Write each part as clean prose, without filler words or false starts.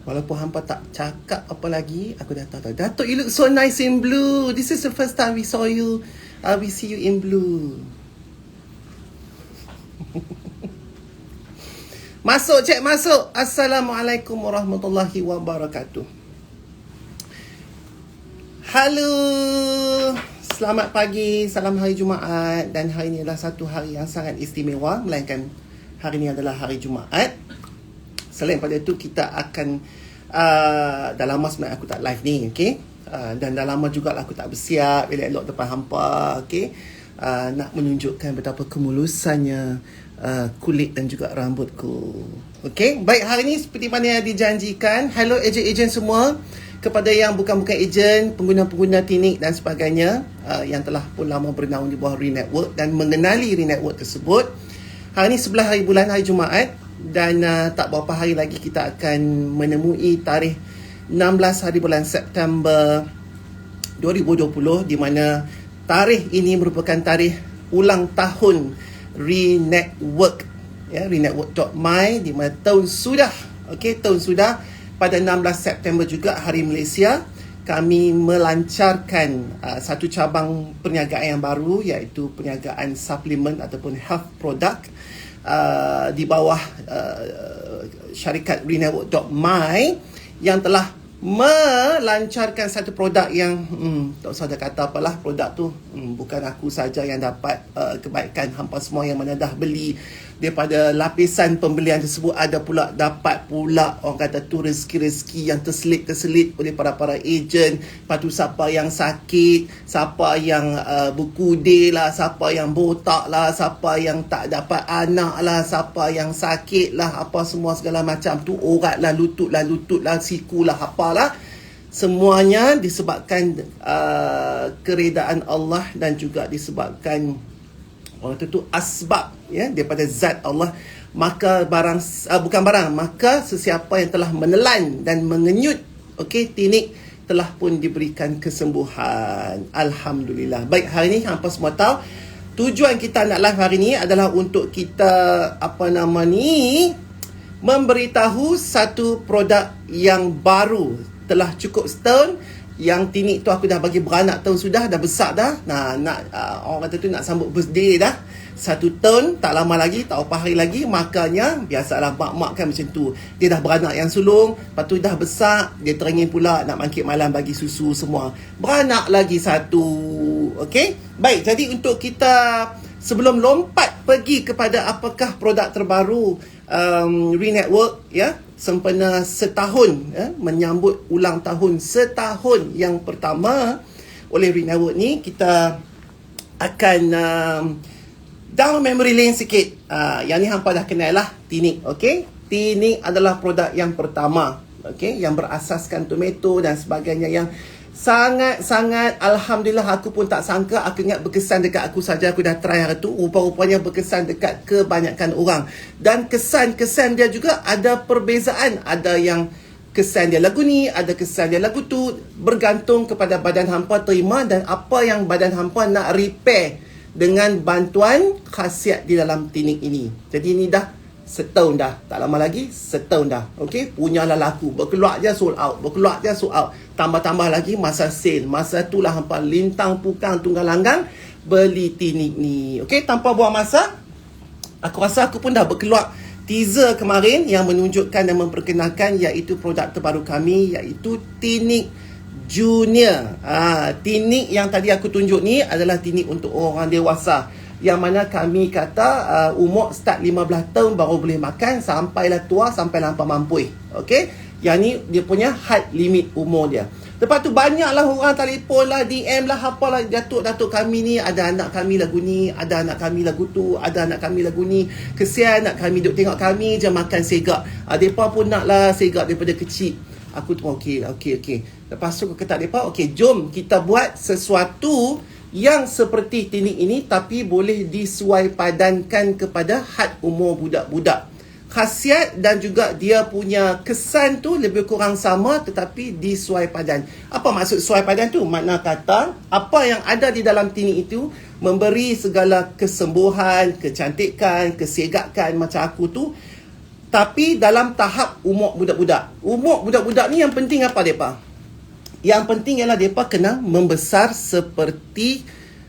Walaupun hampa tak cakap apa lagi, aku dah tahu. Datuk, you look so nice in blue. This is the first time we saw you. We see you in blue. Masuk, cik, masuk. Assalamualaikum warahmatullahi wabarakatuh. Halo. Selamat pagi, salam hari Jumaat. Dan hari ini adalah satu hari yang sangat istimewa, melainkan hari ini adalah hari Jumaat. Selain pada itu, kita akan dah lama sebenarnya aku tak live ni, okay? Dan dah lama juga aku tak bersiap elok-elok depan hampa, okay? Nak menunjukkan betapa kemulusannya kulit dan juga rambutku. Okay? Baik, hari ini seperti mana yang dijanjikan, hello ejen-ejen semua, kepada yang bukan-bukan ejen, pengguna-pengguna Tinik dan sebagainya, yang telah pun lama bernaung di bawah Renetwork dan mengenali Renetwork tersebut. Hari ini 11 hari bulan, hari Jumaat. Dan tak berapa hari lagi kita akan menemui tarikh 16 hari bulan September 2020, di mana tarikh ini merupakan tarikh ulang tahun Renetwork, ya, Renetwork.my, di mana tahun sudah pada 16 September juga, hari Malaysia, kami melancarkan satu cabang perniagaan yang baru, iaitu perniagaan suplemen ataupun health product di bawah syarikat Renetwork.my yang telah melancarkan satu produk yang tak usah dah kata apalah, produk tu bukan aku saja yang dapat kebaikan, hampa semua yang mana dah beli daripada lapisan pembelian tersebut ada pula dapat pula orang kata tu rezeki-rezeki yang terselit oleh para ejen. Lepas tu siapa yang sakit, siapa yang berkudil lah, siapa yang botak lah, siapa yang tak dapat anak lah, siapa yang sakit lah, apa semua segala macam tu, urat lah, lutut lah, siku lah, apalah. Semuanya disebabkan keredaan Allah dan juga disebabkan orang tu asbab, ya, daripada zat Allah. Maka maka sesiapa yang telah menelan dan mengenyut, okey, Tinik telah pun diberikan kesembuhan, alhamdulillah. Baik, hari ni hampa semua tahu tujuan kita nak live hari ni adalah untuk kita memberitahu satu produk yang baru, telah cukup setahun. Yang Tinik tu aku dah bagi beranak tahun sudah, dah besar dah. Orang kata tu nak sambut birthday dah. 1 tahun, tak lama lagi, tak berapa hari lagi. Makanya, biasalah mak-mak kan macam tu. Dia dah beranak yang sulung, lepas tu dah besar, dia teringin pula nak bangkit malam bagi susu semua. Beranak lagi satu. Okey? Baik, jadi untuk kita, sebelum lompat pergi kepada apakah produk terbaru Renetwork, ya, sempena setahun, ya, menyambut ulang tahun setahun yang pertama oleh Renetwork ni, kita akan down memory lane sikit. Yang ni hampa dah kenal lah, Tinik, okey? Tinik adalah produk yang pertama, okey, yang berasaskan tomato dan sebagainya, yang sangat-sangat, alhamdulillah, aku pun tak sangka. Aku ingat berkesan dekat aku saja, aku dah try hari tu, rupa-rupanya berkesan dekat kebanyakan orang. Dan kesan-kesan dia juga ada perbezaan. Ada yang kesan dia lagu ni, ada kesan dia lagu tu, bergantung kepada badan hampa terima dan apa yang badan hampa nak repair dengan bantuan khasiat di dalam Tinik ini. Jadi ini dah setahun dah, tak lama lagi setahun dah. Okey, punyalah laku, berkeluar je sold out, tambah-tambah lagi masa sale. Masa itulah hampa lintang pukang tunggang langgang beli Tinik ni. Okey, tanpa buang masa, aku rasa aku pun dah berkeluar teaser kemarin yang menunjukkan dan memperkenalkan iaitu produk terbaru kami, iaitu Tinik Junior. Tinik yang tadi aku tunjuk ni adalah Tinik untuk orang dewasa, yang mana kami kata umur start 15 tahun baru boleh makan, sampailah tua, sampailah hampa mampu. Okey, yang ni dia punya hard limit umur dia. Lepas tu banyaklah orang telefon lah, DM lah, apalah, Datuk kami ni ada anak kami lagu ni, ada anak kami lagu tu, ada anak kami lagu ni, kesian anak kami duk tengok kami je makan segak. Depa pun nak lah segak daripada kecil. Aku tu okey. Lepas tu aku kata depa, okey, jom kita buat sesuatu yang seperti Tinik ini, tapi boleh disuai padankan kepada had umur budak-budak. Khasiat dan juga dia punya kesan tu lebih kurang sama, tetapi disuai padan. Apa maksud suai padan tu? Makna kata, apa yang ada di dalam Tinik itu memberi segala kesembuhan, kecantikan, kesegakan macam aku tu, Tapi dalam tahap umur budak-budak. Umur budak-budak ni yang penting apa mereka? Yang penting ialah mereka kena membesar seperti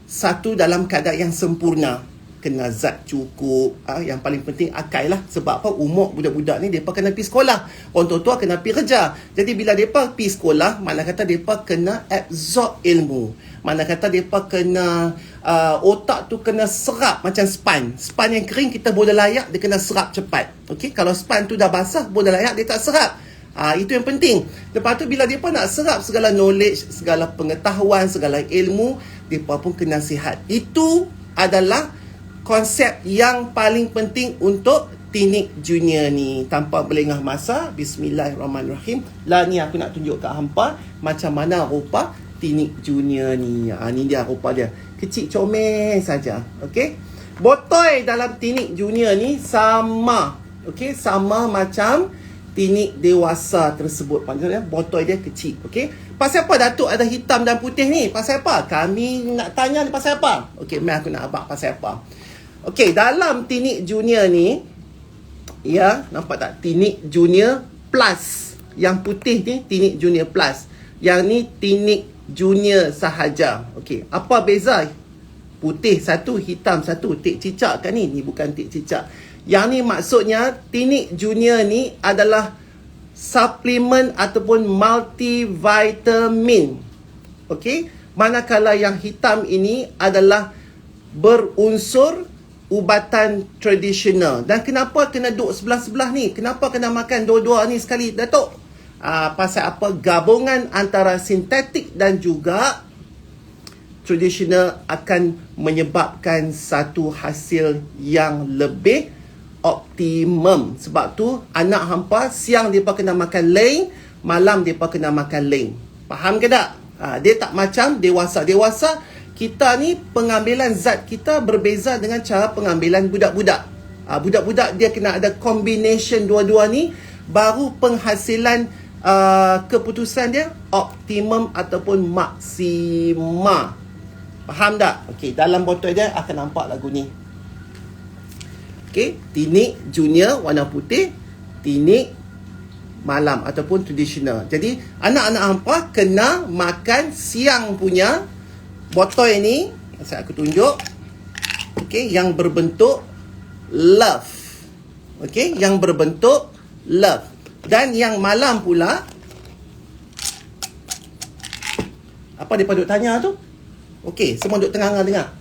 satu dalam keadaan yang sempurna. Kena zat cukup. Yang paling penting akal lah. Sebab apa? Umur budak-budak ni mereka kena pergi sekolah. Orang tua-tua kena pergi kerja. Jadi bila mereka pergi sekolah, mana kata mereka kena absorb ilmu. Mana kata mereka kena otak tu kena serap macam span. Span yang kering kita boleh layak, dia kena serap cepat. Okey, kalau span tu dah basah, boleh layak, dia tak serap. Itu yang penting. Lepas tu bila mereka nak serap segala knowledge, segala pengetahuan, segala ilmu, mereka pun kena sihat. Itu adalah konsep yang paling penting untuk teenage junior ni. Tanpa melengah masa, bismillahirrahmanirrahim. Lah ni aku nak tunjuk kat hampa macam mana rupa teenage junior ni. Ni dia rupa dia. Kecil comel saja. Okey. Botol dalam teenage junior ni sama. Okey, sama macam teenage dewasa tersebut. Maksudnya botol dia kecil. Okey. Pasal apa Datuk ada hitam dan putih ni? Pasal apa? Kami nak tanya ni pasal apa? Okey, mai aku nak abang pasal apa. Okey, dalam teenage junior ni, ya, nampak tak? Teenage junior plus. Yang putih ni teenage junior plus. Yang ni teenage junior sahaja. Okey, apa beza? Putih satu, hitam satu. Tik cicak kan ni? Ni bukan tik cicak. Yang ni maksudnya teenage junior ni adalah suplemen ataupun multivitamin. Okey, manakala yang hitam ini adalah berunsur ubatan tradisional. Dan kenapa kena duduk sebelah-sebelah ni? Kenapa kena makan dua-dua ni sekali, Datuk? Pasal apa? Gabungan antara sintetik dan juga tradisional akan menyebabkan satu hasil yang lebih optimum. Sebab tu anak hampa siang dia kena makan lain, malam dia kena makan lain. Faham ke tak? Dia tak macam dewasa. Dewasa kita ni pengambilan zat kita berbeza dengan cara pengambilan budak-budak. Budak-budak dia kena ada combination dua-dua ni, baru penghasilan keputusan dia optimum ataupun maksima. Faham tak? Okey, dalam botol dia akan nampak lagu ni. Okey, teenage junior warna putih, teenage malam ataupun tradisional. Jadi anak-anak hampa kena makan siang punya botol ini. Saya aku tunjuk. Okey, yang berbentuk love. Okey, yang berbentuk love. Dan yang malam pula, apa dia duk tanya tu? Okey, semua duk tengah-tengah dengar.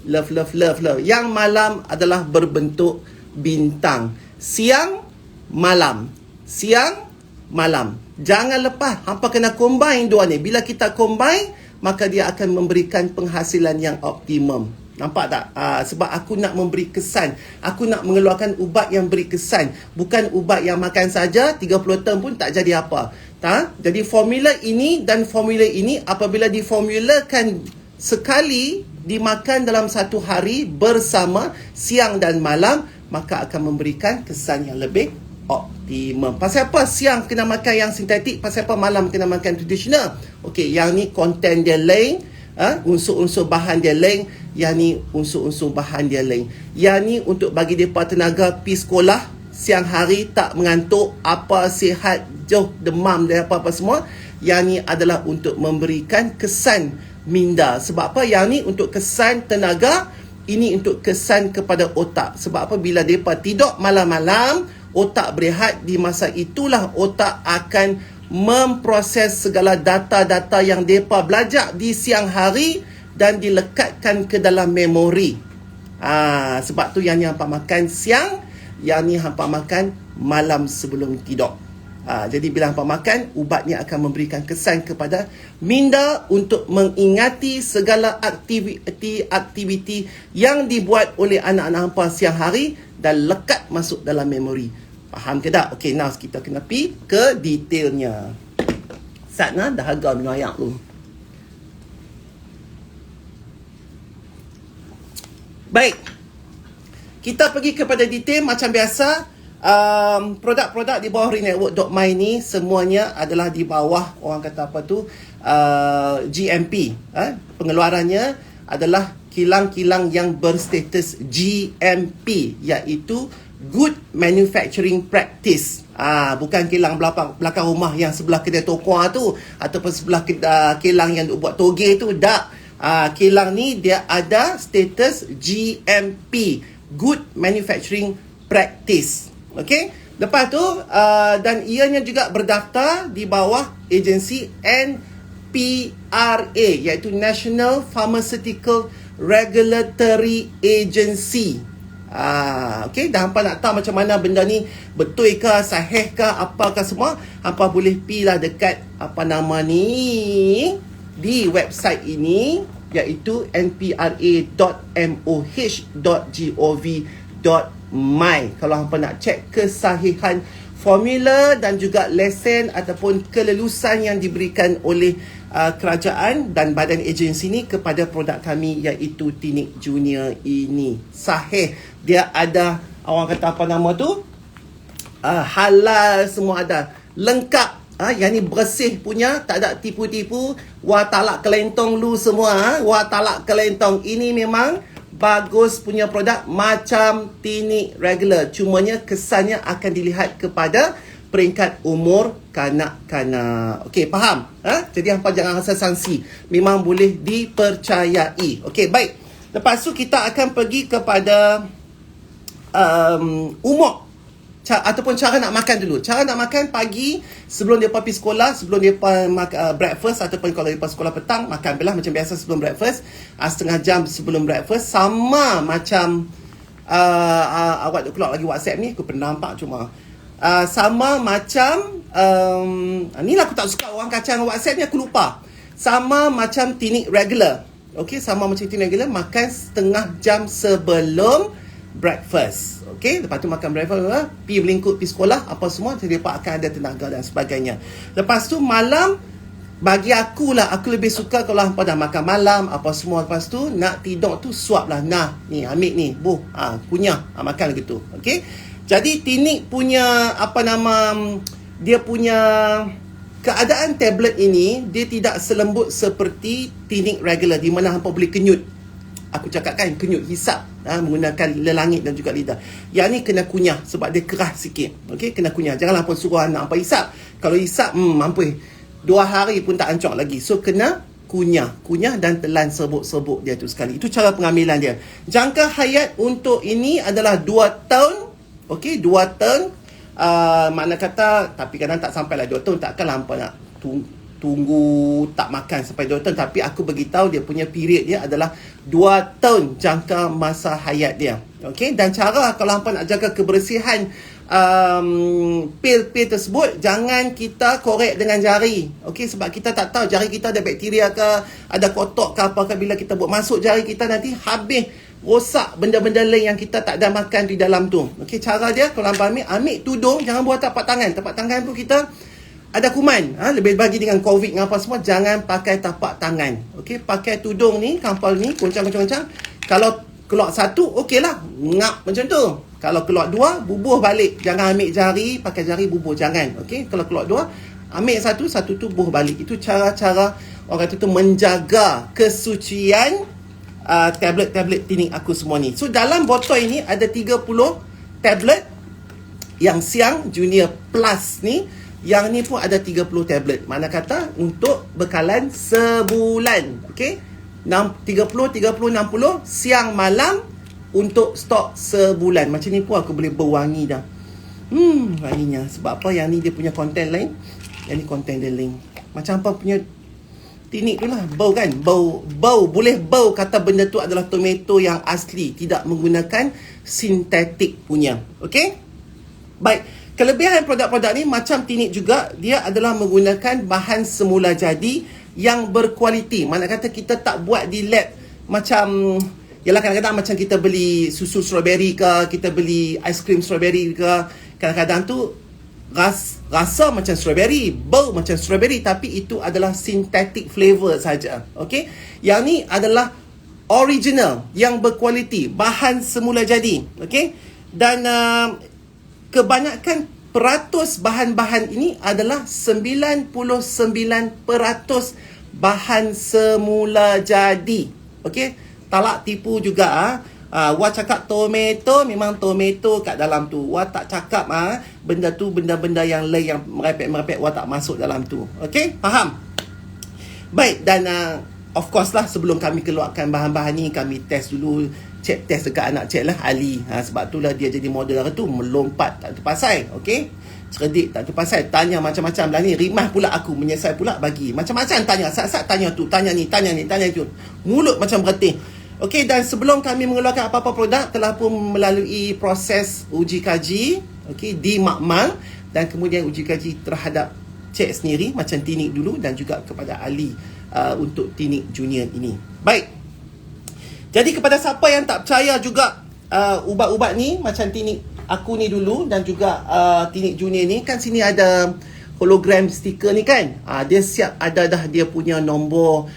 Love, love, love, love. Yang malam adalah berbentuk bintang. Siang, malam. Siang, malam. Jangan lepas. Hampa kena combine dua ni. Bila kita combine, maka dia akan memberikan penghasilan yang optimum. Nampak tak? Sebab aku nak memberi kesan. Aku nak mengeluarkan ubat yang beri kesan. Bukan ubat yang makan saja, 30 term pun tak jadi apa. Jadi formula ini dan formula ini apabila diformulakan sekali, dimakan dalam satu hari bersama siang dan malam, maka akan memberikan kesan yang lebih optimum. Pasal apa siang kena makan yang sintetik, pasal apa malam kena makan tradisional? Okey, yang ni konten dia lain, unsur-unsur bahan dia lain, yang ni unsur-unsur bahan dia lain. Yang ni untuk bagi depa tenaga pi sekolah siang hari tak mengantuk, apa sihat, jauh demam dan apa-apa semua. Yang ni adalah untuk memberikan kesan minda. Sebab apa? Yang ni untuk kesan tenaga, ini untuk kesan kepada otak. Sebab apa? Bila depa tidur malam-malam, otak berehat, di masa itulah otak akan memproses segala data-data yang depa belajar di siang hari dan dilekatkan ke dalam memori. Sebab tu yang ni hampa makan siang, yang ni hampa makan malam sebelum tidur. Jadi bila hampa makan, ubat ni akan memberikan kesan kepada minda untuk mengingati segala aktiviti yang dibuat oleh anak-anak hampa siang hari dan lekat masuk dalam memori. Faham ke tak? Okey, now kita kena pergi ke detailnya. Satna dah agak minum air tu. Baik. Kita pergi kepada detail macam biasa. Produk-produk di bawah renetwork.my ni semuanya adalah di bawah orang kata apa tu GMP. Pengeluarannya adalah kilang-kilang yang berstatus GMP, iaitu good manufacturing practice. Bukan kilang belakang rumah yang sebelah kedai tokwa tu, ataupun sebelah kilang yang buat toge tu. Tak. Kilang ni dia ada status GMP, good manufacturing practice. Okay. Lepas tu dan ianya juga berdaftar di bawah agensi NPRA, iaitu National Pharmaceutical Regulatory Agency. Okay, dah hampa nak tahu macam mana benda ni betul ke, sahih ke, apakah semua, hampa boleh pergi lah dekat apa nama ni di website ini, iaitu npra.moh.gov.my. Kalau hampa nak cek kesahihan formula dan juga lesen ataupun kelulusan yang diberikan oleh kerajaan dan badan agensi ni kepada produk kami, iaitu Tinik Junior ini. Sahih. Dia ada, orang kata apa nama tu, halal, semua ada. Lengkap. Yang ni bersih punya, tak ada tipu-tipu. Wah talak kelentong lu semua. Wah talak kelentong. Ini memang bagus punya produk macam Tinik regular. Cumanya kesannya akan dilihat kepada peringkat umur kanak-kanak. Okey, faham? Jadi hampa jangan rasa sangsi. Memang boleh dipercayai. Okey, baik. Lepas tu kita akan pergi kepada umur ataupun cara nak makan dulu. Cara nak makan pagi sebelum dia pergi sekolah, sebelum dia breakfast, ataupun kalau dia sekolah petang, makan belah macam biasa sebelum breakfast, setengah jam sebelum breakfast. Sama macam awak keluar lagi WhatsApp ni, aku pernah nampak cuma sama macam ni lah aku tak suka orang kacang WhatsApp ni, aku lupa. Sama macam Tinik regular. Okey, sama macam Tinik regular, makan setengah jam sebelum breakfast. Okey, lepas tu makan breakfast, pergi melingkut, pergi sekolah, apa semua, jadi Pak akan ada tenaga dan sebagainya. Lepas tu malam, bagi aku lah, aku lebih suka kalau hampa dah makan malam, apa semua, lepas tu nak tidur tu suap lah. Nah, ni ambil ni, kunyah, makan gitu. Okey. Jadi Tinik punya apa nama, dia punya keadaan tablet ini, dia tidak selembut seperti Tinik regular di mana hampa boleh kenyut. Aku cakap kan, kenyut hisap menggunakan lelangit dan juga lidah. Yang ni kena kunyah sebab dia keras sikit. Okey, kena kunyah. Janganlah hampa suruh anak hampa hisap. Kalau hisap, mampu 2 hari pun tak ancok lagi. So kena kunyah dan telan serbuk-serbuk dia tu sekali. Itu cara pengambilan dia. Jangka hayat untuk ini adalah 2 tahun. Okey, 2 tahun. Makna kata, tapi kadang tak sampai lah 2 tahun, takkanlah hampa nak tunggu tak makan sampai 2 tahun. Tapi aku beritahu dia punya period dia adalah 2 tahun jangka masa hayat dia. Okey, dan cara kalau hampa nak jaga kebersihan pil-pil tersebut, jangan kita korek dengan jari. Okey, sebab kita tak tahu jari kita ada bakteria ke, ada kotak ke apakah. Bila kita buat masuk jari kita, nanti habis rosak benda-benda lain yang kita tak ada makan di dalam tu. Okey, cara dia kalau hampa ambil tudung, jangan buat tapak tangan. Tapak tangan tu kita ada kuman, lebih bagi dengan COVID dengan apa semua, jangan pakai tapak tangan. Okey, pakai tudung ni, kampal ni, goncang-goncang. Kalau keluar satu, okey lah, ngap macam tu. Kalau keluar 2, bubuh balik. Jangan ambil jari, pakai jari bubuh, jangan. Okey, kalau keluar 2, ambil satu tu bubuh balik. Itu cara-cara orang kata tu menjaga kesucian tablet-tablet Tinik aku semua ni. So dalam botol ini ada 30 tablet. Yang siang Junior Plus ni, yang ni pun ada 30 tablet. Mana kata untuk bekalan sebulan. Okey, 30, 60 siang malam untuk stok sebulan. Macam ni pun aku boleh berwangi dah. Wanginya. Sebab apa? Yang ni dia punya konten lain, yang ni konten dia lain. Macam apa punya Tinik tu lah. Bau kan? Bau. Boleh bau kata benda tu adalah tomato yang asli, tidak menggunakan sintetik punya. Okey, baik. Kelebihan produk-produk ni macam Tinik juga, dia adalah menggunakan bahan semula jadi yang berkualiti. Mana kata kita tak buat di lab macam, yalah kadang-kadang macam kita beli susu strawberry ke, kita beli aiskrim strawberry ke, kadang-kadang tu rasa macam strawberry, bau macam strawberry, tapi itu adalah synthetic flavor saja. Okey, yang ni adalah original yang berkualiti, bahan semula jadi. Okey, dan kebanyakan peratus bahan-bahan ini adalah 99% bahan semula jadi. Okey, talak tipu juga Wah cakap tomato, memang tomato kat dalam tu. Wah tak cakap benda tu benda-benda yang lain yang merepek-merepek, wah tak masuk dalam tu. Okey, faham? Baik, dan of course lah sebelum kami keluarkan bahan-bahan ni, kami test dulu, test dekat anak cik lah, Ali. Sebab tu lah dia jadi model tu, melompat tak terpasai. Okey, cerdik tak terpasai, tanya macam-macam lah ni. Rimah pula aku, menyesal pula bagi macam-macam tanya, sat-sat tanya tu, tanya ni, tanya ni, tanya tu, mulut macam bertih. Okey, dan sebelum kami mengeluarkan apa-apa produk, telah pun melalui proses uji kaji, okey, di makmal, dan kemudian uji kaji terhadap cik sendiri, macam Tinik dulu, dan juga kepada Ali untuk Tinik Junior ini. Baik, jadi kepada siapa yang tak percaya juga ubat-ubat ni, macam Tinik aku ni dulu, dan juga Tinik Junior ni, kan sini ada hologram stiker ni kan, dia siap ada dah dia punya nombor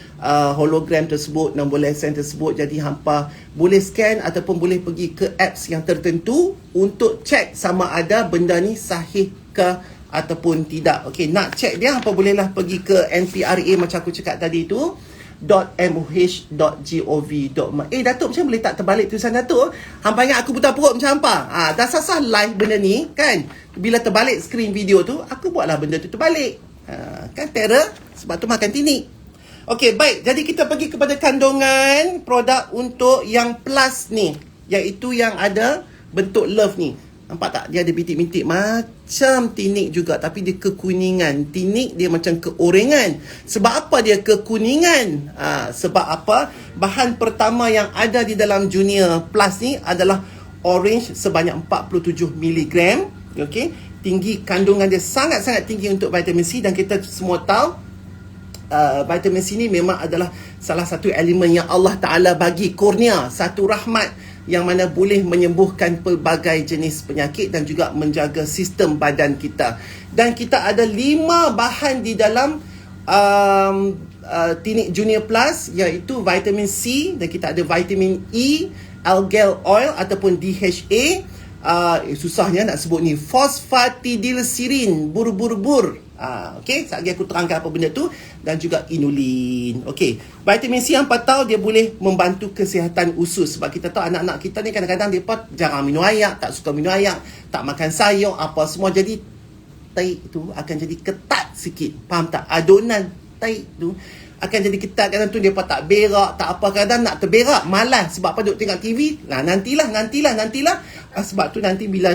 hologram tersebut, nombor lesen tersebut. Jadi hampa boleh scan ataupun boleh pergi ke apps yang tertentu untuk cek sama ada benda ni sahih ke ataupun tidak. Okey, nak cek dia hampa bolehlah pergi ke NPRA macam aku cakap tadi tu, .moh.gov.my. Datuk macam boleh tak terbalik tulisan Datuk? Hampa ingat aku buta perut macam hampa? Dah sasah live benda ni kan, bila terbalik screen video tu, aku buatlah benda tu terbalik. Kan terror, sebab tu makan Tinik. Okey, baik. Jadi kita pergi kepada kandungan produk untuk yang plus ni, iaitu yang ada bentuk love ni. Nampak tak? Dia ada bintik-bintik macam Tinik juga, tapi dia kekuningan. Tinik dia macam keorengan. Sebab apa dia kekuningan? Sebab apa? Bahan pertama yang ada di dalam Junior Plus ni adalah orange sebanyak 47 mg. Okey, tinggi, kandungan dia sangat-sangat tinggi untuk vitamin C, dan kita semua tahu vitamin C ni memang adalah salah satu elemen yang Allah Ta'ala bagi kurnia, satu rahmat yang mana boleh menyembuhkan pelbagai jenis penyakit dan juga menjaga sistem badan kita. Dan kita ada 5 bahan di dalam Tinik Junior Plus, iaitu vitamin C, dan kita ada vitamin E, algal oil ataupun DHA, susahnya nak sebut ni, fosfatidilserin, bur-bur-bur. Okey, sekejap lagi aku terangkan apa benda tu, dan juga inulin. Okey, vitamin C yang tahu dia boleh membantu kesihatan usus. Sebab kita tahu anak-anak kita ni kadang-kadang mereka jarang minum air, tak suka minum air, tak makan sayur, apa semua. Jadi tahi tu akan jadi ketat sikit. Faham tak? Adonan tahi tu akan jadi ketat. Kadang tu dia tak berak, tak apa, kadang nak terberak, malas. Sebab apa? Duk tengok TV. Nantilah. Sebab tu nanti bila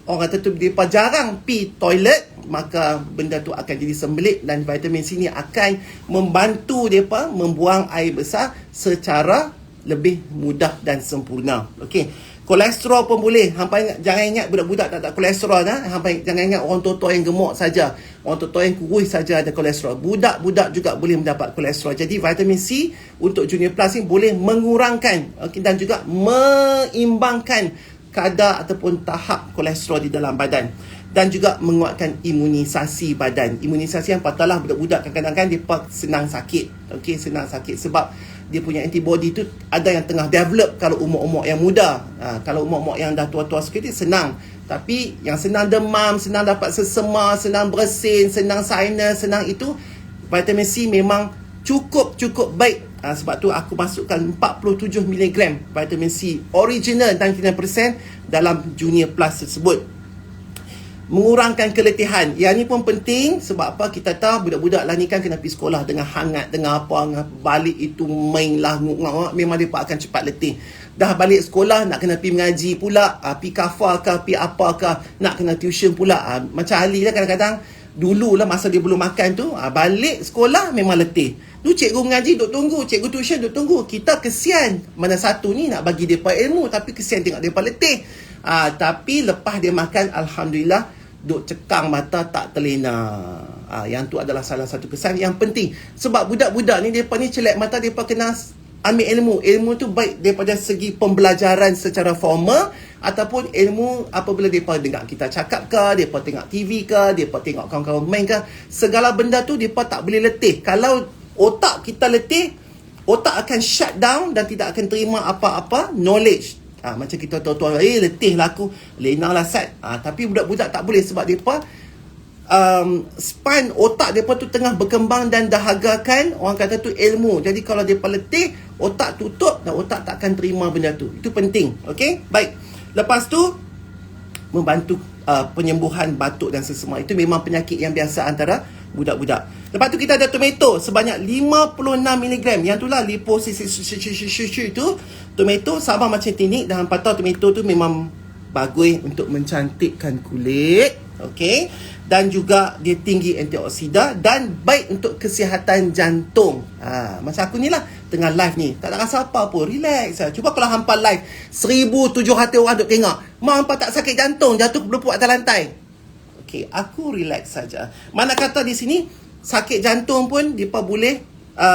orang kata tu mereka jarang pi toilet, maka benda tu akan jadi sembelit, dan vitamin C ni akan membantu mereka membuang air besar secara lebih mudah dan sempurna. Okey, kolesterol pun boleh. Hampa jangan ingat budak-budak tak kolesterol Hampa jangan ingat orang tua-tua yang gemuk saja, orang tua-tua yang kurus saja ada kolesterol. Budak-budak juga boleh mendapat kolesterol. Jadi vitamin C untuk Junior Plus ni boleh mengurangkan, dan juga mengimbangkan kadar ataupun tahap kolesterol di dalam badan, dan juga menguatkan imunisasi badan. Imunisasi yang patahlah budak-budak kadang-kadang dia senang sakit. Okey, senang sakit sebab dia punya antibody tu ada yang tengah develop kalau umur-umur yang muda. Kalau umur-umur yang dah tua-tua sikit dia senang. Tapi yang senang demam, senang dapat sesema, senang bersin, senang sinus, senang itu, vitamin C memang cukup baik. Sebab tu aku masukkan 47 mg vitamin C original 99% dalam Junior Plus tersebut. Mengurangkan keletihan. Yang ni pun penting sebab apa? Kita tahu budak-budak lah ni kan kena pergi sekolah dengan hangat, dengan apa, balik itu main lah, memang mereka akan cepat letih. Dah balik sekolah nak kena pergi mengaji pula, pergi kafar ke, pergi apa ke, nak kena tuition pula. Macam Ali lah kadang-kadang, dulu lah masa dia belum makan tu, balik sekolah memang letih. Tu cikgu mengaji duk tunggu, cikgu tuition duk tunggu. Kita kesian. Mana satu ni nak bagi mereka ilmu, tapi kesian tengok mereka letih. Tapi lepas dia makan, Alhamdulillah, duk cekang mata tak terlena. Yang tu adalah salah satu kesan yang penting. Sebab budak-budak ni, mereka ni celak mata, mereka kena ambil ilmu. Ilmu tu baik daripada segi pembelajaran secara formal, ataupun ilmu apabila mereka dengar kita cakap ke, mereka tengok TV ke, mereka tengok kawan-kawan main ke. Segala benda tu mereka tak boleh letih. Kalau otak kita letih, otak akan shut down dan tidak akan terima apa-apa knowledge. Macam kita tua-tua, letih lah aku, lena lah Sat. Tapi budak-budak tak boleh sebab mereka span otak mereka tu tengah berkembang dan dahagakan, orang kata tu ilmu. Jadi kalau mereka letih, otak tutup dan otak takkan terima benda tu. Itu penting. Okey, baik. Lepas tu membantu penyembuhan batuk dan sesama. Itu memang penyakit yang biasa antara budak-budak. Lepas tu kita ada tomato sebanyak 56mg. Yang itulah liposuksusuk itu. Tomato sama macam teknik dan patah tomato tu memang bagus untuk mencantikkan kulit. Okey. Dan juga dia tinggi antioksida dan baik untuk kesihatan jantung. Macam aku ni lah, tengah live ni, tak nak rasa apa pun, relax lah. Cuba kalau hampa live 1,700 orang duk tengok, mak hampa tak sakit jantung, jatuh berlepuk atas lantai. Okey, aku relax saja. Mana kata di sini sakit jantung pun depa boleh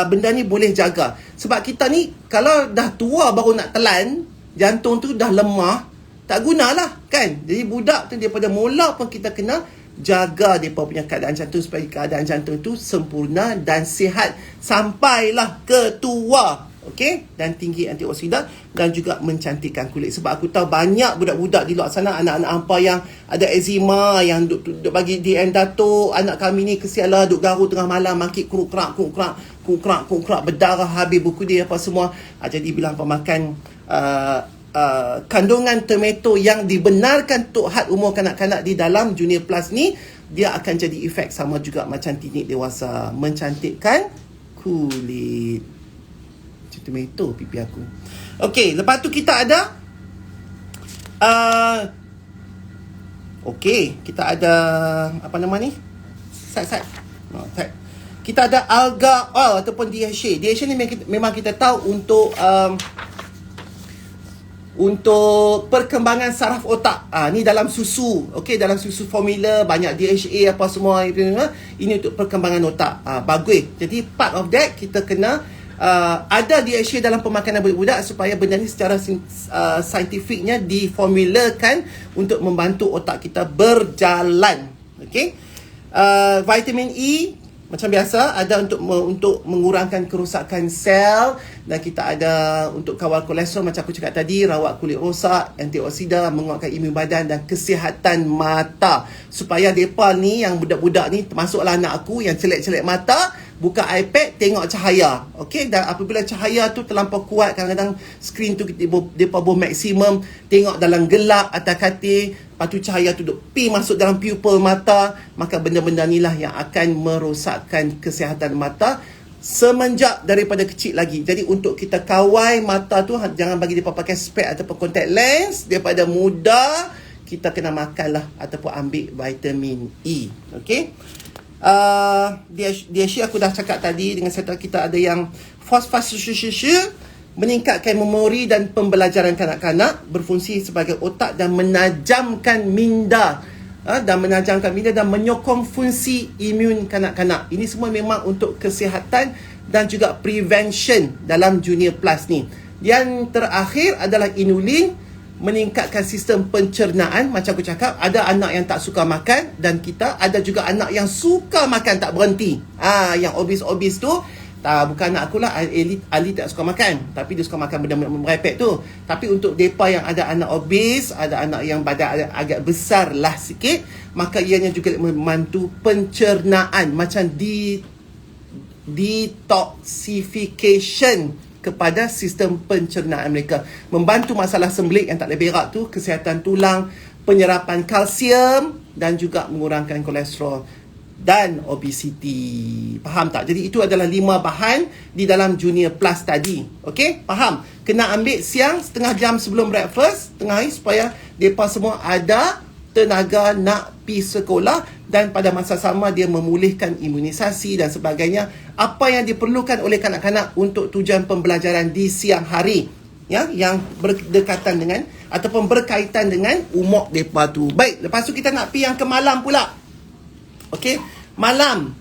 benda ni boleh jaga. Sebab kita ni kalau dah tua baru nak telan, jantung tu dah lemah, tak gunalah kan. Jadi budak tu daripada mula pun kita kena jaga mereka punya keadaan jantung supaya keadaan jantung tu sempurna dan sihat sampailah ke tua. Okey, dan tinggi antioksida dan juga mencantikkan kulit. Sebab aku tahu banyak budak-budak di luar sana, anak-anak hampa yang ada eczema, yang duk bagi DM Datuk, anak kami ni kesialah duk garu tengah malam, mangkit kruk-krak berdarah habis buku dia apa semua. Jadi bila hampa makan kandungan tomato yang dibenarkan untuk had umur kanak-kanak di dalam Junior Plus ni, dia akan jadi efek sama juga macam teknik dewasa, mencantikkan kulit. Macam tomato pipi aku. Okey, lepas tu kita ada kita ada apa nama ni? Side. Kita ada alga oil ataupun DHA. DHA ni memang kita tahu untuk perkembangan saraf otak. Ni dalam susu. Okey, dalam susu formula banyak DHA apa semua. Ini untuk perkembangan otak. Bagus. Jadi part of that kita kena ada DHA dalam pemakanan budak-budak supaya benda ni secara saintifiknya diformulakan untuk membantu otak kita berjalan. Okey. Vitamin E macam biasa ada untuk mengurangkan kerosakan sel, dan kita ada untuk kawal kolesterol macam aku cakap tadi, rawat kulit rosak, antioksida, menguatkan imun badan dan kesihatan mata. Supaya depa ni yang budak-budak ni, termasuklah anak aku yang celek-celek mata, buka iPad tengok cahaya. Okey, dan apabila cahaya tu terlampau kuat, kadang-kadang skrin tu depa boleh maksimum tengok dalam gelap atas katil, lepas tu cahaya tu duk masuk dalam pupil mata, maka benda-benda ni lah yang akan merosakkan kesihatan mata semenjak daripada kecil lagi. Jadi untuk kita kawal mata tu, jangan bagi depa pakai spek ataupun contact lens daripada muda. Kita kena makanlah ataupun ambil vitamin E. Okey. DHA aku dah cakap tadi. Dengan serta kita ada yang fosfatsuksusuk, meningkatkan memori dan pembelajaran kanak-kanak, berfungsi sebagai otak dan menajamkan minda dan menyokong fungsi imun kanak-kanak. Ini semua memang untuk kesihatan dan juga prevention dalam Junior Plus ni. Yang terakhir adalah inulin, meningkatkan sistem pencernaan. Macam aku cakap, ada anak yang tak suka makan, dan kita ada juga anak yang suka makan tak berhenti. Yang obes-obes tu, bukan anak aku lah. Ali tak suka makan, tapi dia suka makan benda merepek tu. Tapi untuk mereka yang ada anak obes, ada anak yang badan agak besar lah sikit, maka ianya juga membantu pencernaan, macam detoxification kepada sistem pencernaan mereka, membantu masalah sembelit yang tak boleh berak tu, kesihatan tulang, penyerapan kalsium, dan juga mengurangkan kolesterol dan obesiti. Faham tak? Jadi itu adalah 5 bahan di dalam Junior Plus tadi. Okey? Faham? Kena ambil siang setengah jam sebelum breakfast, tengah hari, supaya mereka semua ada tenaga nak pergi sekolah, dan pada masa sama dia memulihkan imunisasi dan sebagainya, apa yang diperlukan oleh kanak-kanak untuk tujuan pembelajaran di siang hari, ya, yang berdekatan dengan ataupun berkaitan dengan umur mereka tu. Baik, lepas tu kita nak pergi yang ke malam pula. Okey, malam.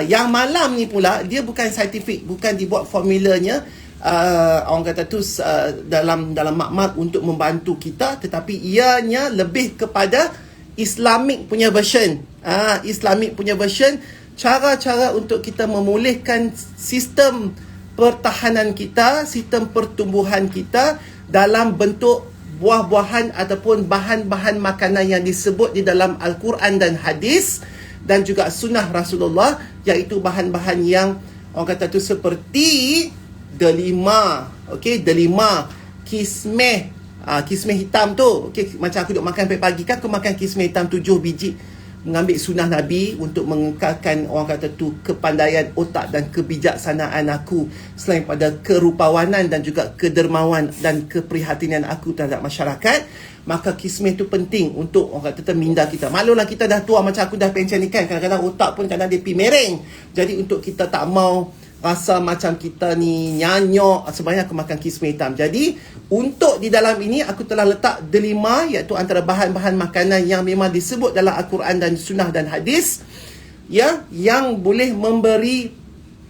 Yang malam ni pula dia bukan saintifik, bukan dibuat formulanya orang kata tu dalam makmal untuk membantu kita, tetapi ianya lebih kepada Islamic punya version. Islamic punya version, cara-cara untuk kita memulihkan sistem pertahanan kita, sistem pertumbuhan kita dalam bentuk buah-buahan ataupun bahan-bahan makanan yang disebut di dalam Al-Quran dan hadis, dan juga sunnah Rasulullah, iaitu bahan-bahan yang orang kata tu seperti delima. Okey, delima. Kismeh. Kismeh hitam tu. Okey, macam aku duk makan pagi kan, aku makan kismeh hitam 7 biji. Mengambil sunnah Nabi untuk mengekalkan orang kata tu kepandaian otak dan kebijaksanaan aku, selain pada kerupawanan dan juga kedermawan dan keprihatinan aku terhadap masyarakat. Maka kismeh tu penting untuk orang kata minda kita. Maklumlah kita dah tua, macam aku dah pencen ni kan, kadang-kadang otak pun kadang dia pi mereng. Jadi untuk kita tak mau rasa macam kita ni nyanyok, sebenarnya aku makan kismeh hitam. Jadi untuk di dalam ini aku telah letak delima, iaitu antara bahan-bahan makanan yang memang disebut dalam Al-Quran dan Sunnah dan Hadis, ya, yang boleh memberi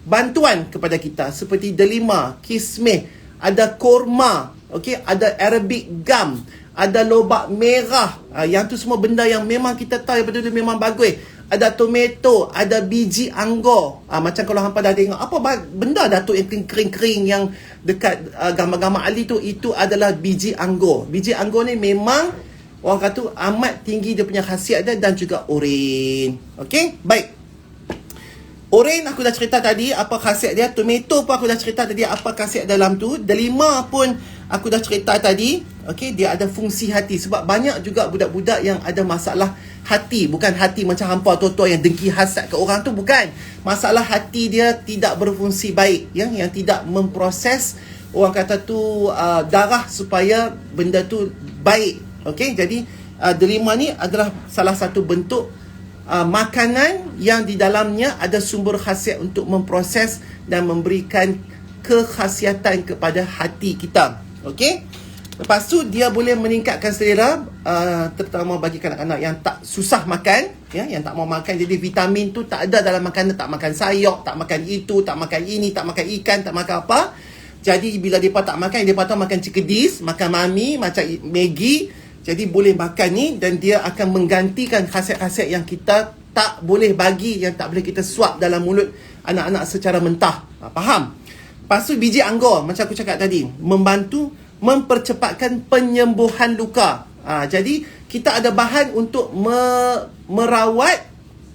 bantuan kepada kita, seperti delima, kismeh, ada korma, okey, ada Arabic gum, ada lobak merah. Yang tu semua benda yang memang kita tahu yang betul-betul memang bagus. Ada tomato, ada biji anggur. Macam kalau hampa dah tengok apa benda datuk yang kering-kering yang dekat gambar-gambar Ali tu, itu adalah biji anggur. Biji anggur ni memang orang kata amat tinggi dia punya khasiat dia, dan juga oren. Okey, baik. Oren aku dah cerita tadi apa khasiat dia. Tomato pun aku dah cerita tadi apa khasiat dalam tu. Delima pun aku dah cerita tadi. Okey, dia ada fungsi hati. Sebab banyak juga budak-budak yang ada masalah hati. Bukan hati macam hampa tua-tua yang dengki hasad ke orang tu, bukan. Masalah hati dia tidak berfungsi baik, ya? Yang tidak memproses orang kata tu darah supaya benda tu baik. Okey, jadi delima ni adalah salah satu bentuk makanan yang di dalamnya ada sumber khasiat untuk memproses dan memberikan kekhasiatan kepada hati kita. Okey. Lepas tu dia boleh meningkatkan selera, terutama bagi kanak-kanak yang tak susah makan, ya, yang tak mau makan. Jadi vitamin tu tak ada dalam makanan, tak makan sayur, tak makan itu, tak makan ini, tak makan ikan, tak makan apa. Jadi bila mereka tak makan, mereka tahu makan chickpeas, makan mami, macam Maggi. Jadi boleh makan ni, dan dia akan menggantikan khasiat-khasiat yang kita tak boleh bagi, yang tak boleh kita suap dalam mulut anak-anak secara mentah. Faham? Lepas tu biji anggur, macam aku cakap tadi, membantu mempercepatkan penyembuhan luka. Jadi kita ada bahan untuk merawat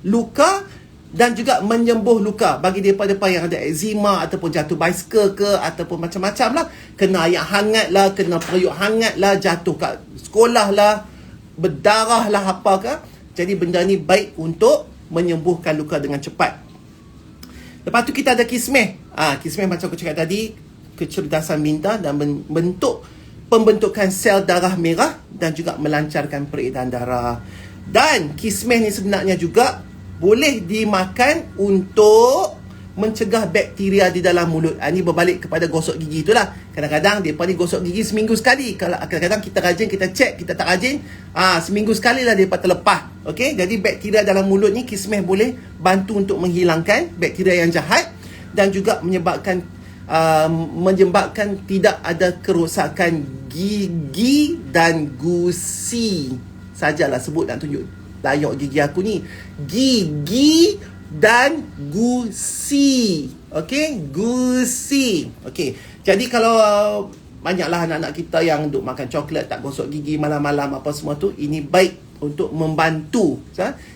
luka dan juga menyembuh luka bagi mereka yang ada eczema ataupun jatuh basikal ke, ataupun macam-macam lah, kena air hangat lah, kena periuk hangat lah, jatuh kat sekolah lah, berdarah lah, apa ke. Jadi benda ni baik untuk menyembuhkan luka dengan cepat. Lepas tu kita ada kismeh. Kismeh macam aku cakap tadi, kecerdasan minda dan bentuk pembentukan sel darah merah dan juga melancarkan peredaran darah. Dan kismeh ni sebenarnya juga boleh dimakan untuk mencegah bakteria di dalam mulut. Ini berbalik kepada gosok gigi itulah. Kadang-kadang mereka ni gosok gigi seminggu sekali. Kalau kadang-kadang kita rajin, kita cek, kita tak rajin, seminggu sekali lah mereka terlepas. Okey, jadi bakteria dalam mulut ni kismeh boleh bantu untuk menghilangkan bakteria yang jahat, dan juga menyebabkan tidak ada kerosakan gigi dan gusi. Sajalah sebut dan tunjuk layak gigi aku ni. Gigi dan gusi. Okey, gusi. Okey. Jadi kalau banyaklah anak-anak kita yang duk makan coklat, tak gosok gigi malam-malam apa semua tu, ini baik untuk membantu.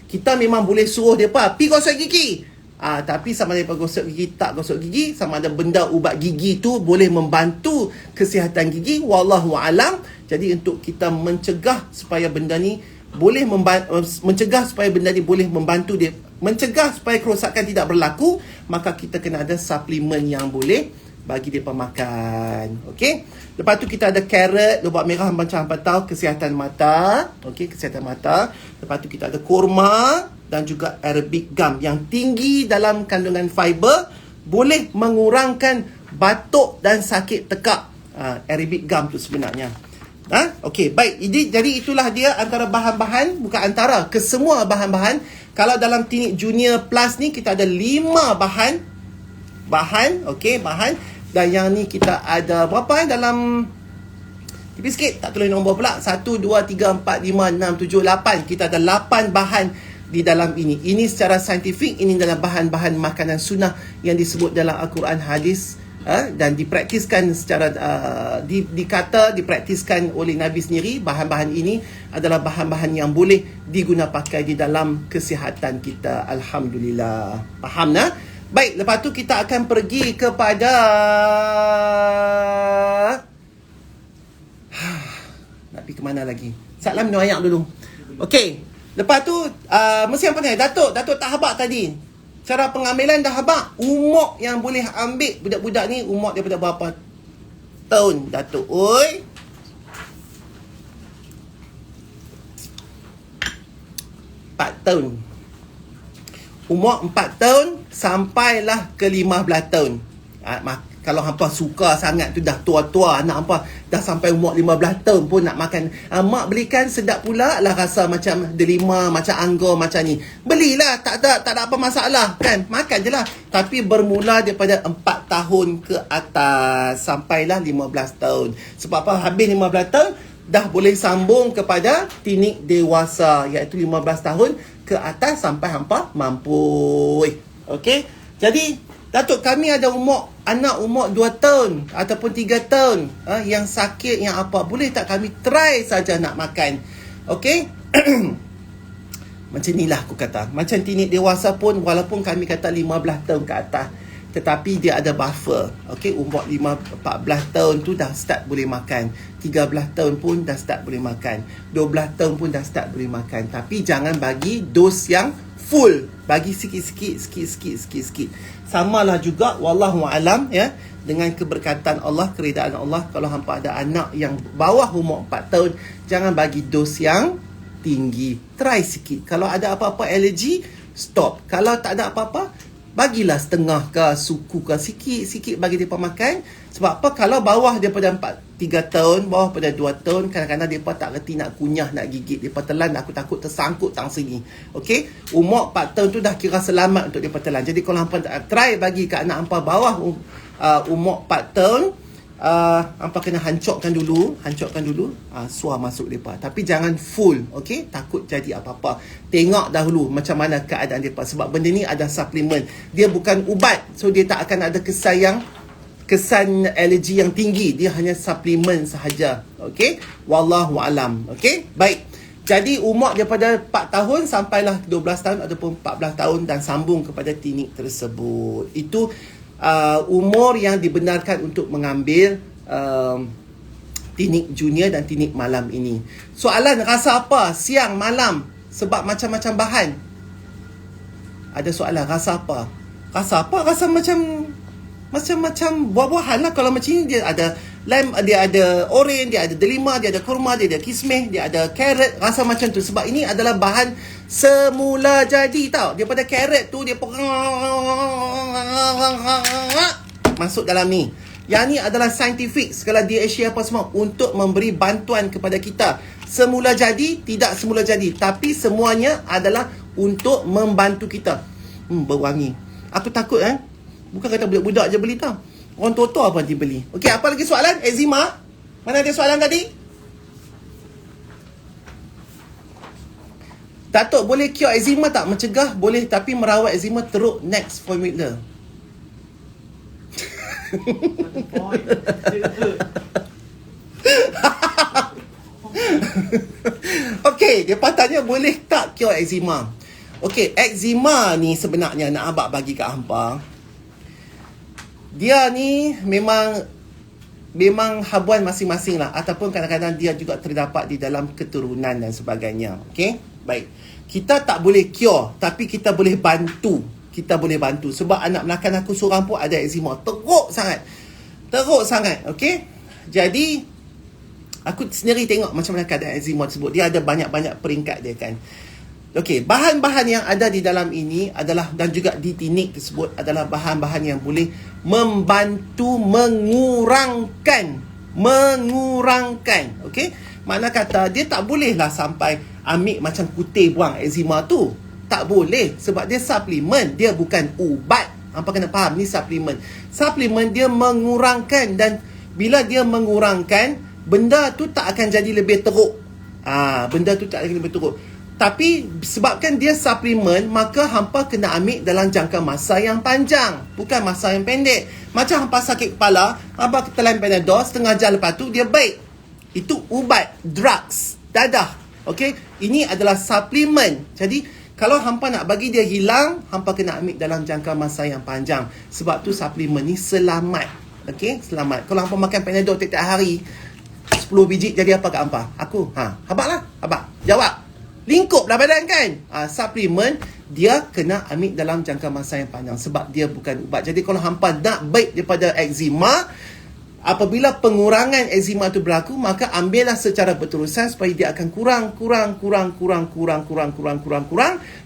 Kita memang boleh suruh depa pi gosok gigi. Tapi sama ada gosok gigi, tak gosok gigi, sama ada benda ubat gigi tu boleh membantu kesihatan gigi, wallahu alam. Jadi untuk kita mencegah supaya benda ni boleh mencegah supaya benda ni boleh membantu dia, mencegah supaya kerosakan tidak berlaku, maka kita kena ada suplemen yang boleh bagi dia pemakan. Okey. Lepas tu kita ada carrot, lobak merah macam apa tahu, kesihatan mata. Okey, kesihatan mata. Lepas tu kita ada kurma dan juga Arabic gum yang tinggi dalam kandungan fiber, boleh mengurangkan batuk dan sakit tekak. Arabic gum tu sebenarnya. Okey, baik. Jadi itulah dia antara bahan-bahan, bukan antara, kesemua bahan-bahan. Kalau dalam Tinik Junior Plus ni kita ada 5 bahan, okey, bahan. Dan yang ni kita ada berapa dalam, tipis sikit, tak tulis nombor pula. 1, 2, 3, 4, 5, 6, 7, 8. Kita ada 8 bahan di dalam ini. Ini secara saintifik, ini dalam bahan-bahan makanan sunnah yang disebut dalam Al-Quran, hadis, dan dipraktiskan secara dipraktiskan oleh Nabi sendiri. Bahan-bahan ini adalah bahan-bahan yang boleh diguna pakai di dalam kesihatan kita. Alhamdulillah. Faham nah? Baik, lepas tu kita akan pergi kepada nak pergi ke mana lagi? Salam minum air dulu. Okey. Lepas tu mesti yang pandai. Datuk tak habaq tadi. Cara pengambilan dah habaq. Umur yang boleh ambil budak-budak ni umur daripada berapa tahun, Datuk? Oi. 4 tahun. Umur 4 tahun sampailah ke 15 tahun. Kalau hampa suka sangat tu dah tua-tua, anak hampa dah sampai umur 15 tahun pun nak makan. Mak belikan sedap pula lah rasa macam delima, macam anggur, macam ni. Belilah, tak ada apa masalah kan. Makan je lah. Tapi bermula daripada 4 tahun ke atas sampailah 15 tahun. Sebab apa? Habis 15 tahun dah boleh sambung kepada tinik dewasa, iaitu 15 tahun ke atas sampai hampa mampu. Okey? Jadi Datuk, kami ada anak umur 2 tahun ataupun 3 tahun yang sakit, yang apa. Boleh tak kami try saja nak makan? Okey? Macam inilah aku kata. Macam tinik dewasa pun, walaupun kami kata 15 tahun ke atas, tetapi dia ada buffer. Okey, umur 14 tahun tu dah start boleh makan. 13 tahun pun dah start boleh makan. 12 tahun pun dah start boleh makan. Tapi jangan bagi dos yang full. Bagi sikit-sikit. Samalah juga, wallahu alam ya, dengan keberkatan Allah, keridaan Allah, kalau hampa ada anak yang bawah umur 4 tahun, jangan bagi dos yang tinggi. Try sikit. Kalau ada apa-apa alergi, stop. Kalau tak ada apa-apa, bagilah setengah ke suku ke, sikit-sikit bagi mereka makan. Sebab apa? Kalau bawah daripada 3 tahun, bawah pada 2 tahun, kadang-kadang mereka tak reti nak kunyah, nak gigit. Mereka telan, aku takut tersangkut tang sini. Okey? Umur 4 tahun tu dah kira selamat untuk mereka telan. Jadi kalau hampa try bagi ke anak hampa bawah umur 4 tahun, hampa kena hancurkan dulu suar masuk mereka. Tapi jangan full, okey? Takut jadi apa-apa. Tengok dahulu macam mana keadaan mereka. Sebab benda ni ada suplemen. Dia bukan ubat. So dia tak akan ada kesan alergi yang tinggi. Dia hanya suplemen sahaja. Okey? Wallahu alam. Okey? Baik. Jadi umur daripada 4 tahun sampailah 12 tahun ataupun 14 tahun dan sambung kepada tinik tersebut. Itu umur yang dibenarkan untuk mengambil tinik junior dan tinik malam ini. Soalan, rasa apa siang malam? Sebab macam-macam bahan. Ada soalan, rasa apa? Rasa macam-macam buah-buahan lah. Kalau macam ni, dia ada lime, dia ada oren, dia ada delima, dia ada kurma, dia ada kismis, dia ada carrot. Rasa macam tu. Sebab ini adalah bahan semula jadi tau. Daripada carrot tu, dia masuk dalam ni. Yang ni adalah scientific, skala DHA apa semua, untuk memberi bantuan kepada kita. Semula jadi, tidak semula jadi, tapi semuanya adalah untuk membantu kita. Berwangi. Aku takut bukan kata budak-budak je beli tau. Orang tua-tua pun nanti beli. Okey, apa lagi soalan? Eczema? Mana ada soalan tadi? Datuk, boleh cure eczema tak? Mencegah boleh, tapi merawat eczema teruk. Next formula. Okey, dia tanya boleh tak cure eczema? Okey, eczema ni sebenarnya nak abang bagi kat hampa. Dia ni memang habuan masing-masing lah. Ataupun kadang-kadang dia juga terdapat di dalam keturunan dan sebagainya. Okey? Baik. Kita tak boleh cure, tapi kita boleh bantu. Sebab anak belakang aku seorang pun ada eczema. Teruk sangat. Okey? Jadi, aku sendiri tengok macam mana keadaan eczema tersebut. Dia ada banyak-banyak peringkat dia kan. Okey, bahan-bahan yang ada di dalam ini adalah, dan juga di tinik tersebut, adalah bahan-bahan yang boleh membantu mengurangkan. Okey? Mana kata, dia tak bolehlah sampai ambil macam kutih buang eczema tu. Tak boleh. Sebab dia suplemen. Dia bukan ubat. Hampa kena faham, ni suplemen. Suplemen dia mengurangkan, dan bila dia mengurangkan, benda tu tak akan jadi lebih teruk. Tapi sebabkan dia suplemen, maka hampa kena ambil dalam jangka masa yang panjang, bukan masa yang pendek. Macam hampa sakit kepala, hampa telan Panadol, setengah jam lepas tu dia baik. Itu ubat, drugs, dadah. Okey, ini adalah suplemen. Jadi Kalau hampa nak bagi dia hilang, hampa kena ambil dalam jangka masa yang panjang. Sebab tu suplemen ni selamat. Okey, selamat. Kalau hampa makan Panadol tiap-tiap hari, 10 biji jadi apa kat hampa? Aku, habaq lah. Habaq. Jawab. Lingkup lah badan kan? Suplemen, dia kena ambil dalam jangka masa yang panjang. Sebab dia bukan ubat. Jadi kalau hampa nak baik daripada eczema, apabila pengurangan eczema tu berlaku, maka ambillah secara berterusan supaya dia akan kurang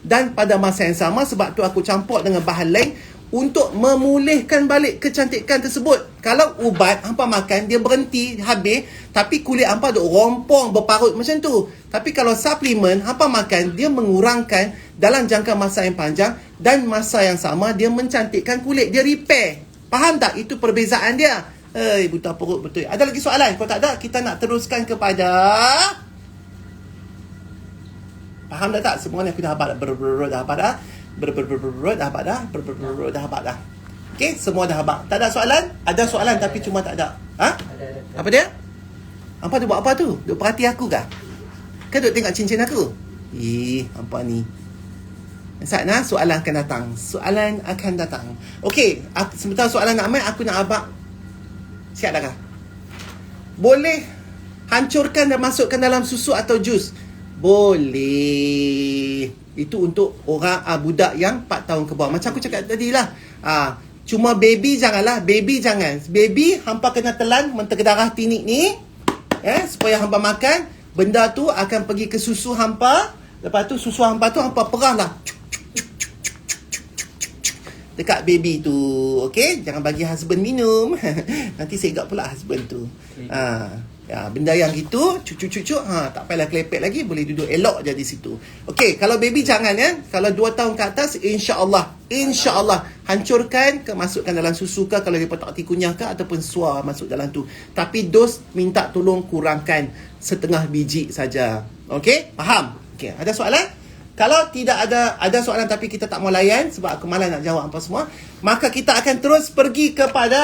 dan pada masa yang sama, sebab tu aku campur dengan bahan lain untuk memulihkan balik kecantikan tersebut. Kalau ubat hampa makan dia berhenti habis, tapi kulit hampa duk rompong berparut macam tu. Tapi kalau suplemen hampa makan, dia mengurangkan dalam jangka masa yang panjang dan masa yang sama dia mencantikkan kulit, dia repair. Faham tak? Itu perbezaan dia. Buta perut betul. Ada lagi soalan? Kalau tak ada, kita nak teruskan kepada... Faham dah tak? Semua ni aku dah habaq dah. Dah habaq dah. Dah habaq dah. Okey, semua dah habaq. Tak ada soalan? Ada soalan tapi cuma tak ada. Ada. Apa dia? Hampa tu buat apa tu? Duk perhati aku kah? Kan duk tengok cincin aku? Hampa ni. Sana soalan akan datang. Soalan akan datang. Okey, sementara soalan nak main, aku nak abang. Siap dah kah? Boleh hancurkan dan masukkan dalam susu atau jus? Boleh. Itu untuk orang budak yang 4 tahun ke bawah. Macam aku cakap tadi lah. Cuma baby janganlah. Baby jangan. Baby hampa kena telan mentega darah tinik ni. Supaya hampa makan. Benda tu akan pergi ke susu hampa. Lepas tu susu hampa tu hampa perah lah. Dekat baby tu. Okay? Jangan bagi husband minum. Nanti segak pula husband tu. Benda yang gitu, cucuk-cucuk, tak payahlah kelepek lagi, boleh duduk elok je di situ. Okay, kalau baby jangan ya. Kalau 2 tahun ke atas, insya-Allah hancurkan ke masukkan dalam susu ke, kalau dia tak kunyah ke ataupun suar masuk dalam tu. Tapi dos minta tolong kurangkan setengah biji saja. Okay? Faham? Okay, ada soalan? Kalau tidak ada soalan tapi kita tak mau layan sebab aku malas nak jawab apa semua, maka kita akan terus pergi kepada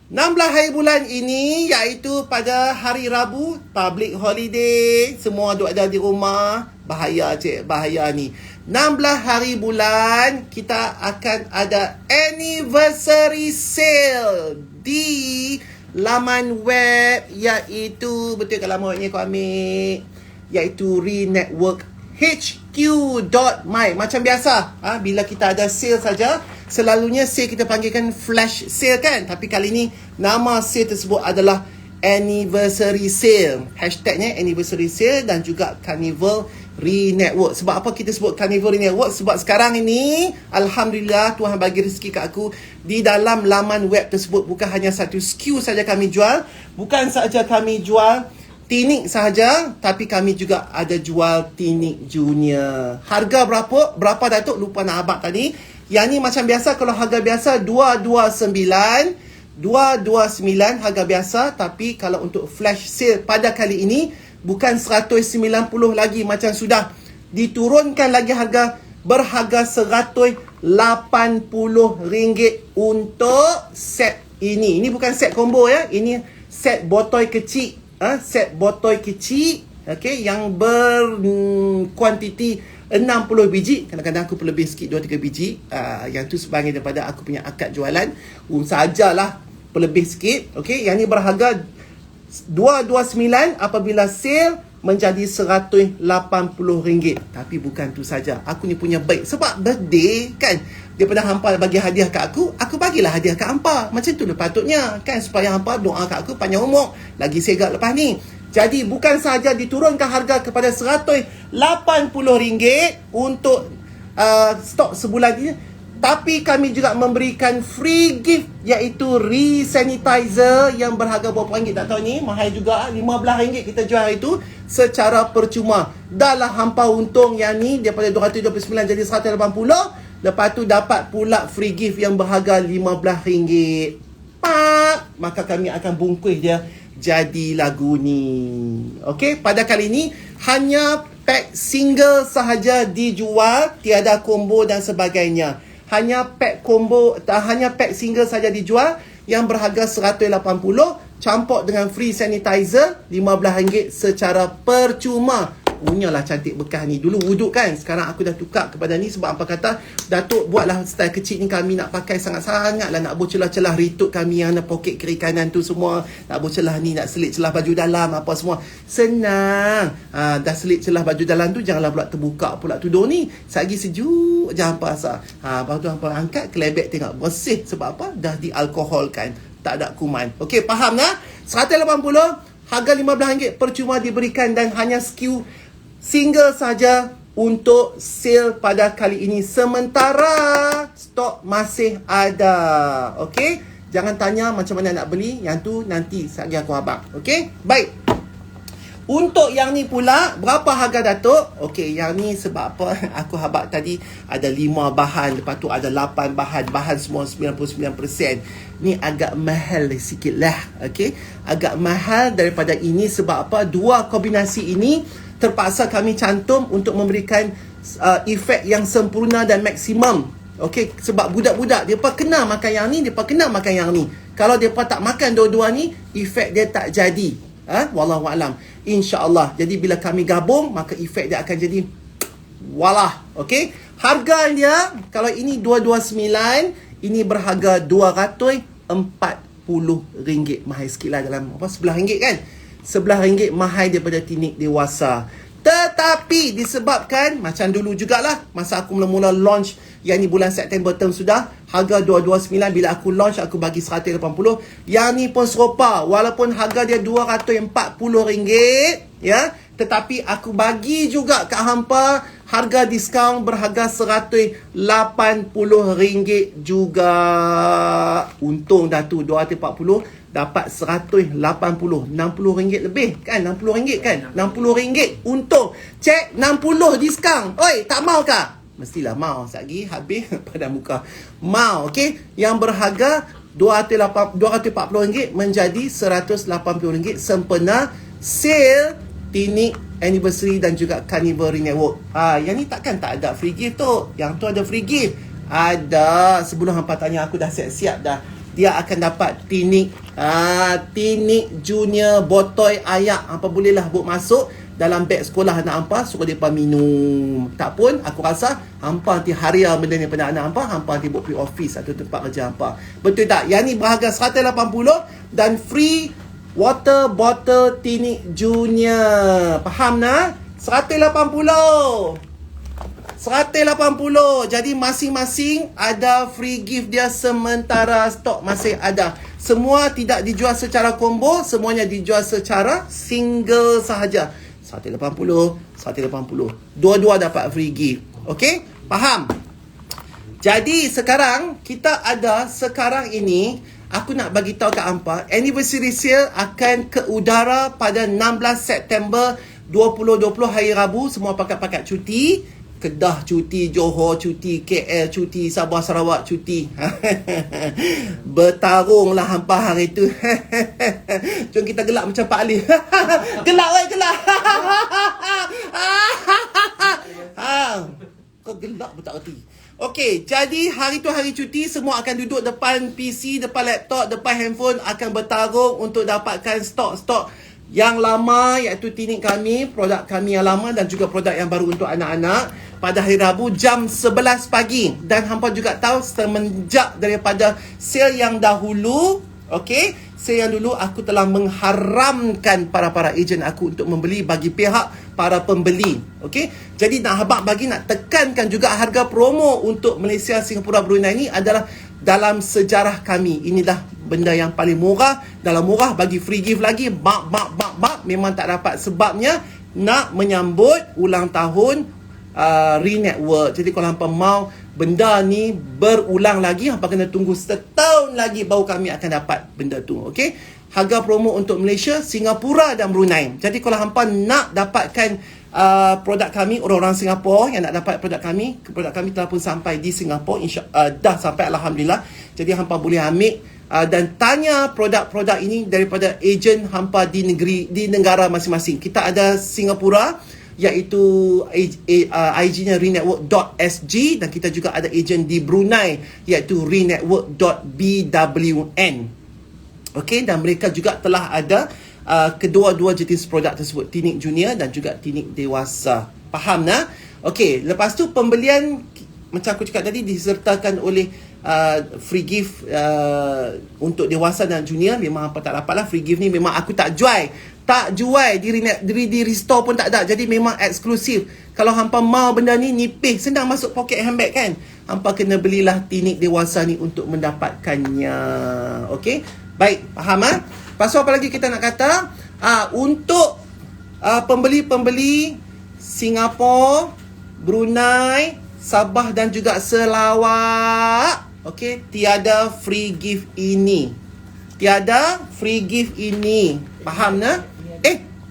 16 hari bulan ini, iaitu pada hari Rabu, public holiday, semua duk ada di rumah. Bahaya cik, bahaya ni. 16 hari bulan kita akan ada anniversary sale di laman web, iaitu, betul kat laman webnya kau ambil, iaitu renetworkhq.my. Macam biasa, bila kita ada sale saja, selalunya sale kita panggilkan flash sale kan, tapi kali ni nama sale tersebut adalah anniversary sale. Hashtagnya anniversary sale dan juga Carnival Renetwork. Sebab apa kita sebut Carnival Renetwork? Sebab sekarang ini alhamdulillah Tuhan bagi rezeki kat aku, di dalam laman web tersebut bukan hanya satu SKU saja kami jual, bukan saja kami jual tinik sahaja, tapi kami juga ada jual tinik junior. Harga berapa Datuk? Lupa nak abang tadi. Yang ni macam biasa, kalau harga biasa 229 harga biasa, tapi kalau untuk flash sale pada kali ini bukan 190 lagi macam sudah, diturunkan lagi harga, berharga RM180 untuk set ini. Ini bukan set combo ya, ini set botol kecil, set botol kecil, okey, yang berkuantiti 60 biji. Kadang-kadang aku lebih sikit 2-3 biji. Yang tu sebahagian daripada aku punya akad jualan. Sajalah lebih sikit. Okey, yang ni berharga 229, apabila sale menjadi RM180. Tapi bukan tu saja. Aku ni punya baik. Sebab birthday kan, daripada hampa bagi hadiah kat aku bagilah hadiah kat hampa. Macam tu patutnya kan, supaya hampa doa kat aku panjang umur, lagi segak lepas ni. Jadi bukan sahaja diturunkan harga kepada RM180 untuk stok sebulan ini, tapi kami juga memberikan free gift, iaitu re-sanitizer yang berharga berapa ringgit tak tahu ni, mahal juga, RM15 kita jual itu secara percuma. Dah lah hampa untung yang ni daripada 229 jadi 180. Lepas tu dapat pula free gift yang berharga RM15. Pak, maka kami akan bungkus dia jadi lagu ni. Okey, pada kali ini hanya pack single sahaja dijual, tiada combo dan sebagainya. Hanya pack single saja dijual yang berharga 180, campur dengan free sanitizer RM15 secara percuma. Punyalah cantik bekas ni. Dulu wuduk kan, sekarang aku dah tukar kepada ni sebab apa kata Datuk buatlah style kecil ni, kami nak pakai sangat-sangat lah, nak celah-celah ritut kami yang ada poket kiri kanan tu semua, nak celah ni, nak selit celah baju dalam apa semua. Senang. Dah selit celah baju dalam tu, janganlah pula terbuka pula tudung ni. Sagi sejuk je hampa asal. Lepas tu hampa angkat kelebek tengok bersih. Sebab apa? Dah dialkoholkan. Tak ada kuman. Okey, faham tak? 180, harga RM15 percuma diberikan dan hanya SKU single saja untuk sale pada kali ini. Sementara stok masih ada. Okey? Jangan tanya macam mana nak beli. Yang tu nanti sagi aku abang. Okey? Baik. Untuk yang ni pula, berapa harga Datuk? Okey, yang ni sebab apa? Aku habak tadi ada 5 bahan, lepas tu ada 8 bahan. Bahan semua 99%. Ni agak mahal sikit lah. Okey? Agak mahal daripada ini sebab apa? Dua kombinasi ini terpaksa kami cantum untuk memberikan efek yang sempurna dan maksimum. Okey, sebab budak-budak depa kena makan yang ni, depa kena makan yang ni. Kalau depa tak makan dua-dua ni, efek dia tak jadi. Wallahualam. InsyaAllah. Jadi bila kami gabung, maka efek dia akan jadi walah. Okey. Harga dia, kalau ini 229, ini berharga RM240. Mahal sikit lah, dalam apa, RM11 kan. RM11 mahal daripada Tinik Dewasa. Tetapi disebabkan macam dulu jugalah, masa aku mula-mula launch yang ni bulan September term sudah, harga 229, bila aku launch aku bagi 180. Yang ni pun serupa, walaupun harga dia RM240, ya, tetapi aku bagi juga kat hampa harga diskaun berharga RM180 juga. Untung dah tu 240 dapat 180, RM60 lebih kan, RM60 kan, RM60 untung. Cek 60 diskaun. Oi, tak mau kah? Mestilah mau. Sekejap habis pada muka. Mau, okey. Yang berharga RM240 menjadi RM180 sempena sale Tinik Anniversary dan juga Carnival Network. Yang ni takkan tak ada free gift tu. Yang tu ada free gift. Ada. Sebelum hampa tanya, aku dah siap-siap dah. Dia akan dapat Tinik Junior Botoy ayak. Hampa bolehlah buat masuk dalam beg sekolah anak hampa, suruh mereka minum. Tak pun, aku rasa hampa nanti haria benda ni pada anak hampa, hampa nanti buat pergi office atau tempat kerja hampa. Betul tak? Yang ni berharga RM180 dan free water bottle Tinik Junior. Faham nak? RM180. RM180. Jadi masing-masing ada free gift dia sementara stok masih ada. Semua tidak dijual secara combo, semuanya dijual secara single sahaja. RM180, RM180. Dua-dua dapat free gift. Okey? Faham? Jadi sekarang kita ada, sekarang ini aku nak bagi tahu kat hampa, anniversary sale akan ke udara pada 16 September 2020 hari Rabu. Semua pakat-pakat cuti. Kedah cuti, Johor cuti, KL cuti, Sabah Sarawak cuti. Bertarunglah hampa hari tu. Jom kita gelak macam Pak Ali. Gelak oi, gelak. Kau gelak pun tak erti. Okey, jadi hari tu hari cuti, semua akan duduk depan PC, depan laptop, depan handphone, akan bertarung untuk dapatkan stok-stok yang lama, iaitu Tinik kami, produk kami yang lama dan juga produk yang baru untuk anak-anak pada hari Rabu jam 11 pagi. Dan hampa juga tahu semenjak daripada sale yang dahulu, okey, sale yang dulu aku telah mengharamkan para ejen aku untuk membeli bagi pihak para pembeli. Okey, jadi nak habaq bagi nak tekankan juga harga promo untuk Malaysia, Singapura, Brunei ni adalah dalam sejarah kami. Inilah benda yang paling murah. Dalam murah bagi free gift lagi. Memang tak dapat. Sebabnya nak menyambut ulang tahun Renetwork. Jadi kalau hampa mau benda ni berulang lagi, hampa kena tunggu setahun lagi baru kami akan dapat benda tu. Okey, harga promo untuk Malaysia, Singapura dan Brunei. Jadi kalau hampa nak dapatkan produk kami, orang-orang Singapura yang nak dapat produk kami telah pun sampai di Singapura, dah sampai alhamdulillah. Jadi hampa boleh ambil dan tanya produk-produk ini daripada ejen hampa di negara masing-masing. Kita ada Singapura, iaitu IG-nya renetwork.sg, dan kita juga ada ejen di Brunei, iaitu renetwork.bwn. Okey, dan mereka juga telah ada kedua-dua jenis produk tersebut, Tinik Junior dan juga Tinik Dewasa. Faham nah? Okey, lepas tu pembelian macam aku cakap tadi disertakan oleh free gift untuk dewasa dan junior. Memang apa tak dapat lah. Free gift ni memang aku tak jual di restore pun tak ada. Jadi memang eksklusif. Kalau hampa mau benda ni nipih, senang masuk poket handbag kan. Hampa kena belilah Tinik Dewasa ni untuk mendapatkannya. Okey, baik, faham ah? Lepas tu apa lagi kita nak kata? Untuk pembeli-pembeli Singapura, Brunei, Sabah dan juga Sarawak, okey, tiada free gift ini. Tiada free gift ini. Faham tak?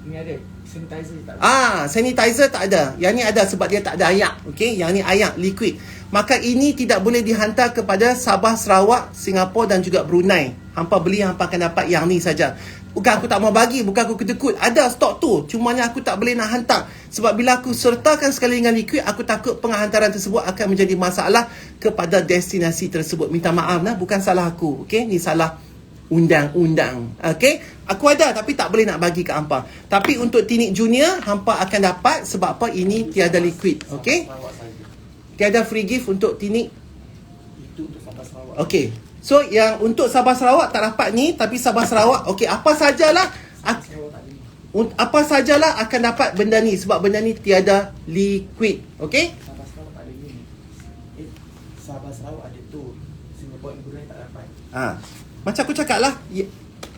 Ini ada. Sanitizer tak ada. Sanitizer tak ada. Yang ni ada sebab dia tak ada ayak. Okey, yang ni ayak liquid. Maka ini tidak boleh dihantar kepada Sabah, Sarawak, Singapura dan juga Brunei. Hampa beli, hampa akan dapat yang ni saja. Bukan aku tak mau bagi, bukan aku kedekut. Ada stok tu, cumanya aku tak boleh nak hantar. Sebab bila aku sertakan sekali dengan liquid, aku takut penghantaran tersebut akan menjadi masalah kepada destinasi tersebut. Minta maaf lah, bukan salah aku. Okey, ni salah undang-undang. Okey, aku ada tapi tak boleh nak bagi ke hampa. Tapi untuk Tinik Junior, hampa akan dapat sebab apa? Ini tiada liquid. Okey, tiada free gift untuk Tinik. Itu untuk Sabah Sarawak. Okey, so yang untuk Sabah Sarawak tak dapat ni. Tapi Sabah Sarawak, okey, apa sajalah apa sajalah akan dapat benda ni. Sebab benda ni tiada liquid. Okey, Sabah Sarawak tak ada ni. Sabah Sarawak ada tu. Singapura dan Brunei tak dapat. Macam aku cakap lah,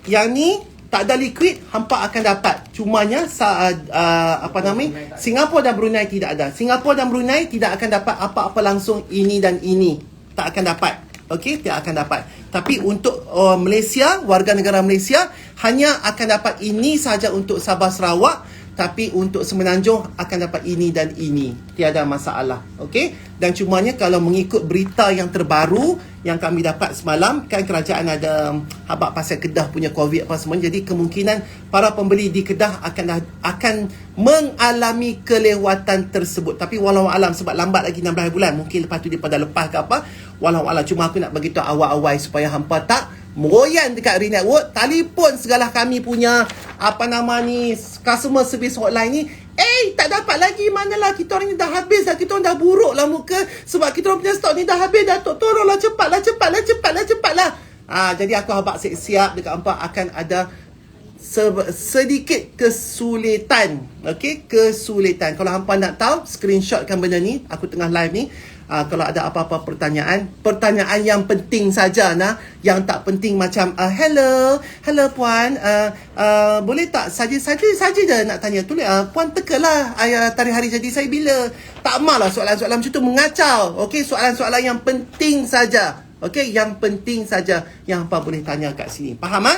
yang ni tak ada liquid, hampa akan dapat. Cumanya Singapura dan Brunei tidak ada. Singapura dan Brunei tidak akan dapat apa-apa langsung ini dan ini. Tak akan dapat. Okey, tidak akan dapat. Tapi untuk Malaysia, warga negara Malaysia, hanya akan dapat ini saja untuk Sabah Sarawak. Tapi untuk Semenanjung akan dapat ini dan ini. Tiada masalah. Okey? Dan cumanya kalau mengikut berita yang terbaru yang kami dapat semalam, kan kerajaan ada habaq pasal Kedah punya COVID apa semua. Jadi kemungkinan para pembeli di Kedah akan mengalami kelewatan tersebut. Tapi walau alam, sebab lambat lagi 16 bulan. Mungkin lepas tu dia pada lepas ke apa. Walau alam. Cuma aku nak beritahu awal-awal supaya hampa tak meroyan dekat Re Network. Telefon segala kami punya customer service hotline ni. Tak dapat lagi. Manalah kita orang ni dah habis dah. Kita orang dah buruk lah muka. Sebab kita orang punya stok ni dah habis dah. Tolonglah cepatlah. Jadi aku habaq siap dekat hampa akan ada sedikit kesulitan. Okey, kesulitan. Kalau hampa nak tahu, screenshotkan benda ni. Aku tengah live ni. Kalau ada apa-apa pertanyaan yang penting saja nah, yang tak penting macam hello puan, boleh tak saja je nak tanya, tulis puan tekelah tarikh hari jadi saya bila. Tak malah soalan-soalan macam tu mengacau. Okey, soalan-soalan yang penting saja. Okey, yang penting saja yang apa boleh tanya kat sini. Faham ah?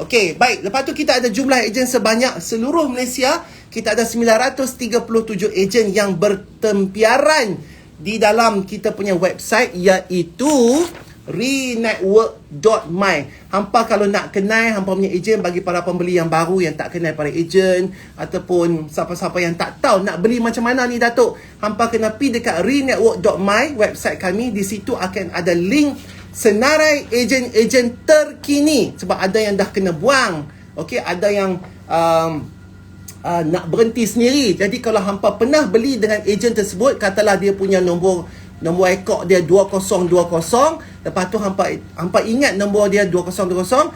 Okey, baik. Lepas tu kita ada jumlah ejen sebanyak seluruh Malaysia. Kita ada 937 ejen yang bertempiaran di dalam kita punya website, iaitu renetwork.my. Hampa kalau nak kenal hampa punya ejen, bagi para pembeli yang baru yang tak kenal para ejen ataupun siapa-siapa yang tak tahu nak beli macam mana ni Datuk, hampa kena pergi dekat renetwork.my, website kami. Di situ akan ada link senarai ejen-ejen terkini, sebab ada yang dah kena buang. Okey, ada yang nak berhenti sendiri. Jadi kalau hampa pernah beli dengan ejen tersebut, katalah dia punya nombor ekor dia 2020, lepas tu hampa ingat nombor dia 2020,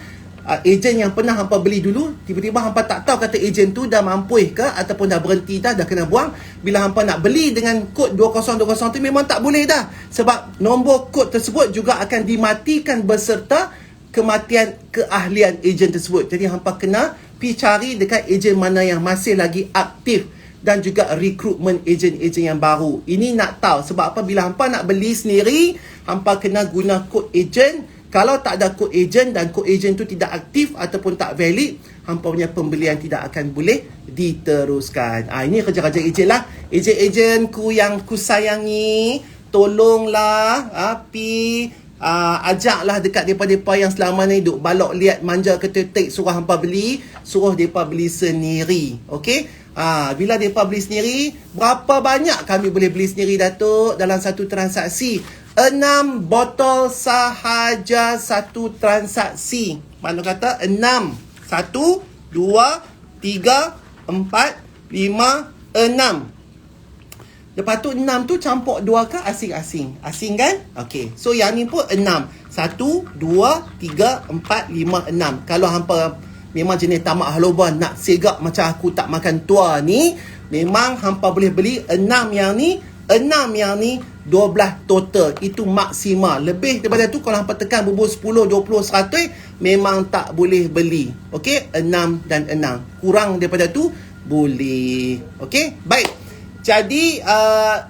ejen yang pernah hampa beli dulu, tiba-tiba hampa tak tahu kata ejen tu dah mampu ke ataupun dah berhenti dah kena buang. Bila hampa nak beli dengan kod 2020 tu, memang tak boleh dah, sebab nombor kod tersebut juga akan dimatikan beserta kematian keahlian ejen tersebut. Jadi hampa kena pergi cari dekat ejen mana yang masih lagi aktif dan juga rekrutmen ejen-ejen yang baru. Ini nak tahu sebab apa, bila hampa nak beli sendiri, hampa kena guna kod ejen. Kalau tak ada kod ejen dan kod ejen tu tidak aktif ataupun tak valid, hampa punya pembelian tidak akan boleh diteruskan. Ini kerja-kerja ejen lah. Ejen-ejenku yang ku sayangi, tolonglah ajaklah dekat depa-depa yang selama ni duk balok liat manja ketetek, suruh hampa beli, suruh depa beli sendiri. Okey, bila depa beli sendiri, berapa banyak kami boleh beli sendiri Datuk dalam satu transaksi? 6 botol sahaja satu transaksi. Mana kata 6. 1, 2, 3, 4, 5, 6. Lepas tu 6 tu campur 2 ke asing-asing. Asing kan? Okey. So yang ni pun 6. 1, 2, 3, 4, 5, 6. Kalau hampa memang jenis tamak haloban nak segak macam aku tak makan tua ni, memang hampa boleh beli 6 yang ni, 6 yang ni, 12 total. Itu maksimal. Lebih daripada tu kalau hampa tekan bubur 10, 20, 100 memang tak boleh beli. Okey? 6 dan 6. Kurang daripada tu boleh. Okey? Baik. Jadi,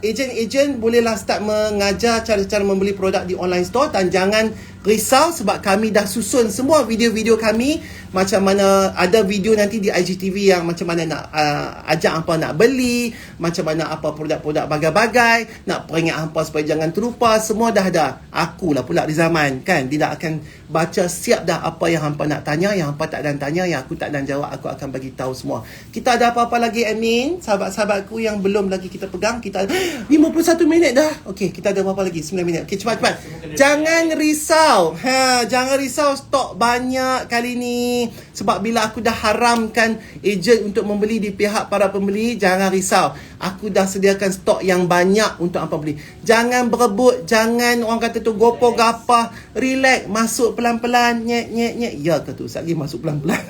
ejen-ejen bolehlah start mengajar cara-cara membeli produk di online store dan jangan risau sebab kami dah susun semua video-video kami. Macam mana ada video nanti di IGTV yang macam mana nak ajak hampa nak beli, macam mana apa produk-produk bagai-bagai, nak peringat hampa supaya jangan terlupa, semua dah ada. Akulah pula di zaman kan, tidak akan baca siap dah apa yang hampa nak tanya, yang hampa tak dan tanya, yang aku tak dan jawab, aku akan bagi tahu semua. Kita ada apa-apa lagi admin? Sahabat-sahabatku yang belum lagi kita pegang, kita 51 minit dah. Okey, kita ada apa-apa lagi? 9 minit. Okey, cepat-cepat. Jangan risau. Jangan risau stok banyak kali ni. Sebab bila aku dah haramkan ejen untuk membeli di pihak para pembeli, jangan risau. Aku dah sediakan stok yang banyak untuk hampa beli. Jangan berebut, jangan orang kata tu gopoh gapah. Relax, masuk pelan-pelan, nyek. Ya ke tu? Sekali masuk pelan-pelan.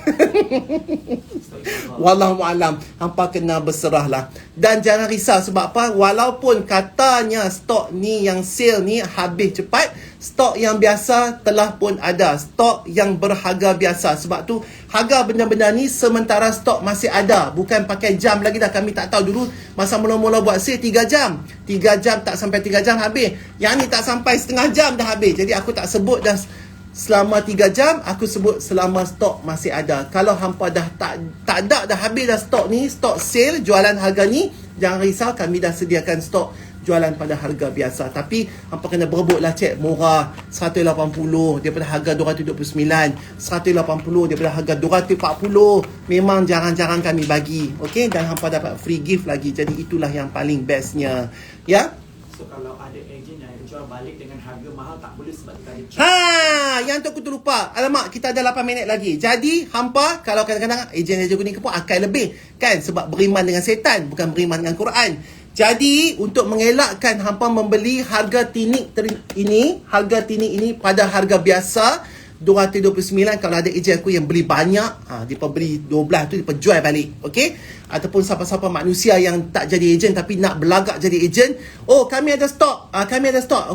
Wallahualam, hampa kena berserah lah. Dan jangan risau sebab apa? Walaupun katanya stok ni yang sale ni habis cepat, stok yang biasa telah pun ada. Stok yang berharga biasa. Sebab tu harga benda-benda ni sementara stok masih ada. Bukan pakai jam lagi dah. Kami tak tahu dulu masa mula-mula buat sale 3 jam. 3 jam tak sampai 3 jam habis. Yang ni tak sampai setengah jam dah habis. Jadi aku tak sebut dah selama 3 jam, aku sebut selama stok masih ada. Kalau hampa dah tak ada dah habis dah stok ni, stok sale jualan harga ni, jangan risau, kami dah sediakan stok jualan pada harga biasa. Tapi hampa kena berebut lah, cek murah 180 daripada harga 229, 180 daripada harga 240. Memang jarang-jarang kami bagi. Okey, dan hampa dapat free gift lagi. Jadi itulah yang paling bestnya. Ya. So kalau ada ejen yang jual balik dengan harga mahal tak boleh sebab kita ada check. Yang tu aku terlupa. Alamak, kita ada 8 minit lagi. Jadi hampa kalau kadang-kadang ejen-ejen kuning pun akan lebih kan, sebab beriman dengan setan, bukan beriman dengan Quran. Jadi untuk mengelakkan hampa membeli harga tinik ini pada harga biasa 229, kalau ada ejen aku yang beli banyak, dia beli 12 tu dia jual balik. Okey, ataupun siapa-siapa manusia yang tak jadi ejen tapi nak berlagak jadi ejen, oh kami ada stok,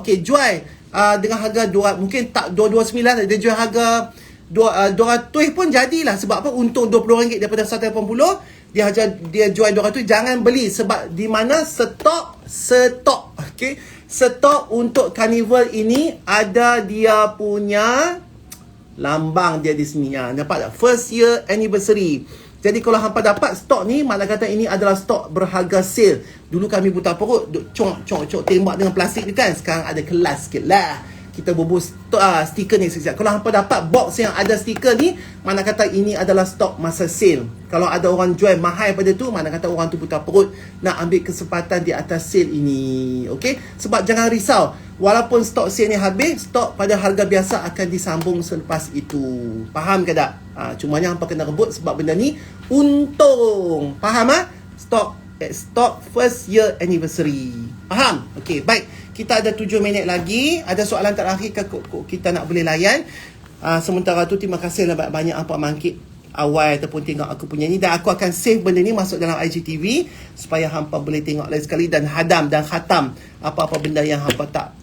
okey jual dengan harga mungkin tak 229, dia jual harga 200 pun jadilah. Sebab apa? Untung RM20 daripada 180, dia jual 200. Jangan beli sebab di mana stok okey, stok untuk Carnival ini ada dia punya lambang dia di sini. Nampak tak? First year anniversary. Jadi kalau hampa dapat stok ni, mana kata ini adalah stok berharga sale. Dulu kami buta perut, duk cok tembak dengan plastik ni kan. Sekarang ada kelas sikit lah. Kita bubur stiker ni sekejap. Kalau hampa dapat box yang ada stiker ni, mana kata ini adalah stok masa sale. Kalau ada orang jual mahal pada tu, mana kata orang tu buta perut nak ambil kesempatan di atas sale ini. Okey? Sebab jangan risau, walaupun stok sale ni habis, stok pada harga biasa akan disambung selepas itu. Faham ke tak? Cumanya hampa kena rebut sebab benda ni untung. Faham Stok first year anniversary. Faham? Okey, baik. Kita ada 7 minit lagi. Ada soalan terakhir kita nak boleh layan. Sementara tu terima kasih banyak hampa mangkit awal ataupun tengok aku punya ni, dan aku akan save benda ni masuk dalam IGTV supaya hampa boleh tengok lain sekali dan hadam dan khatam apa-apa benda yang hampa tak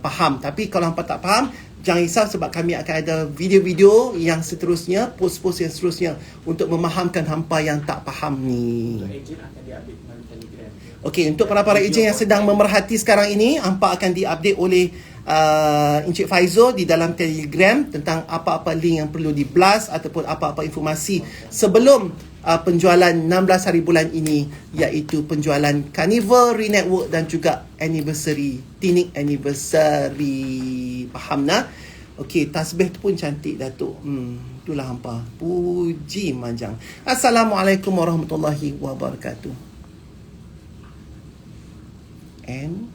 faham. Tapi kalau hampa tak faham, jangan risau sebab kami akan ada video-video yang seterusnya, post-post yang seterusnya untuk memahamkan hampa yang tak faham ni. Untuk ejen akan diupdate melalui Telegram. Okey, untuk para ejen yang sedang memerhati sekarang ini, hampa akan diupdate oleh Encik Faizo di dalam Telegram tentang apa-apa link yang perlu di-blast ataupun apa-apa informasi sebelum penjualan 16 hari bulan ini, iaitu penjualan Carnival Renetwork dan juga anniversary, Tinik anniversary. Faham nak? Okey, tasbih tu pun cantik Datuk. Itulah hampa. Puji manjang. Assalamualaikum warahmatullahi wabarakatuh. And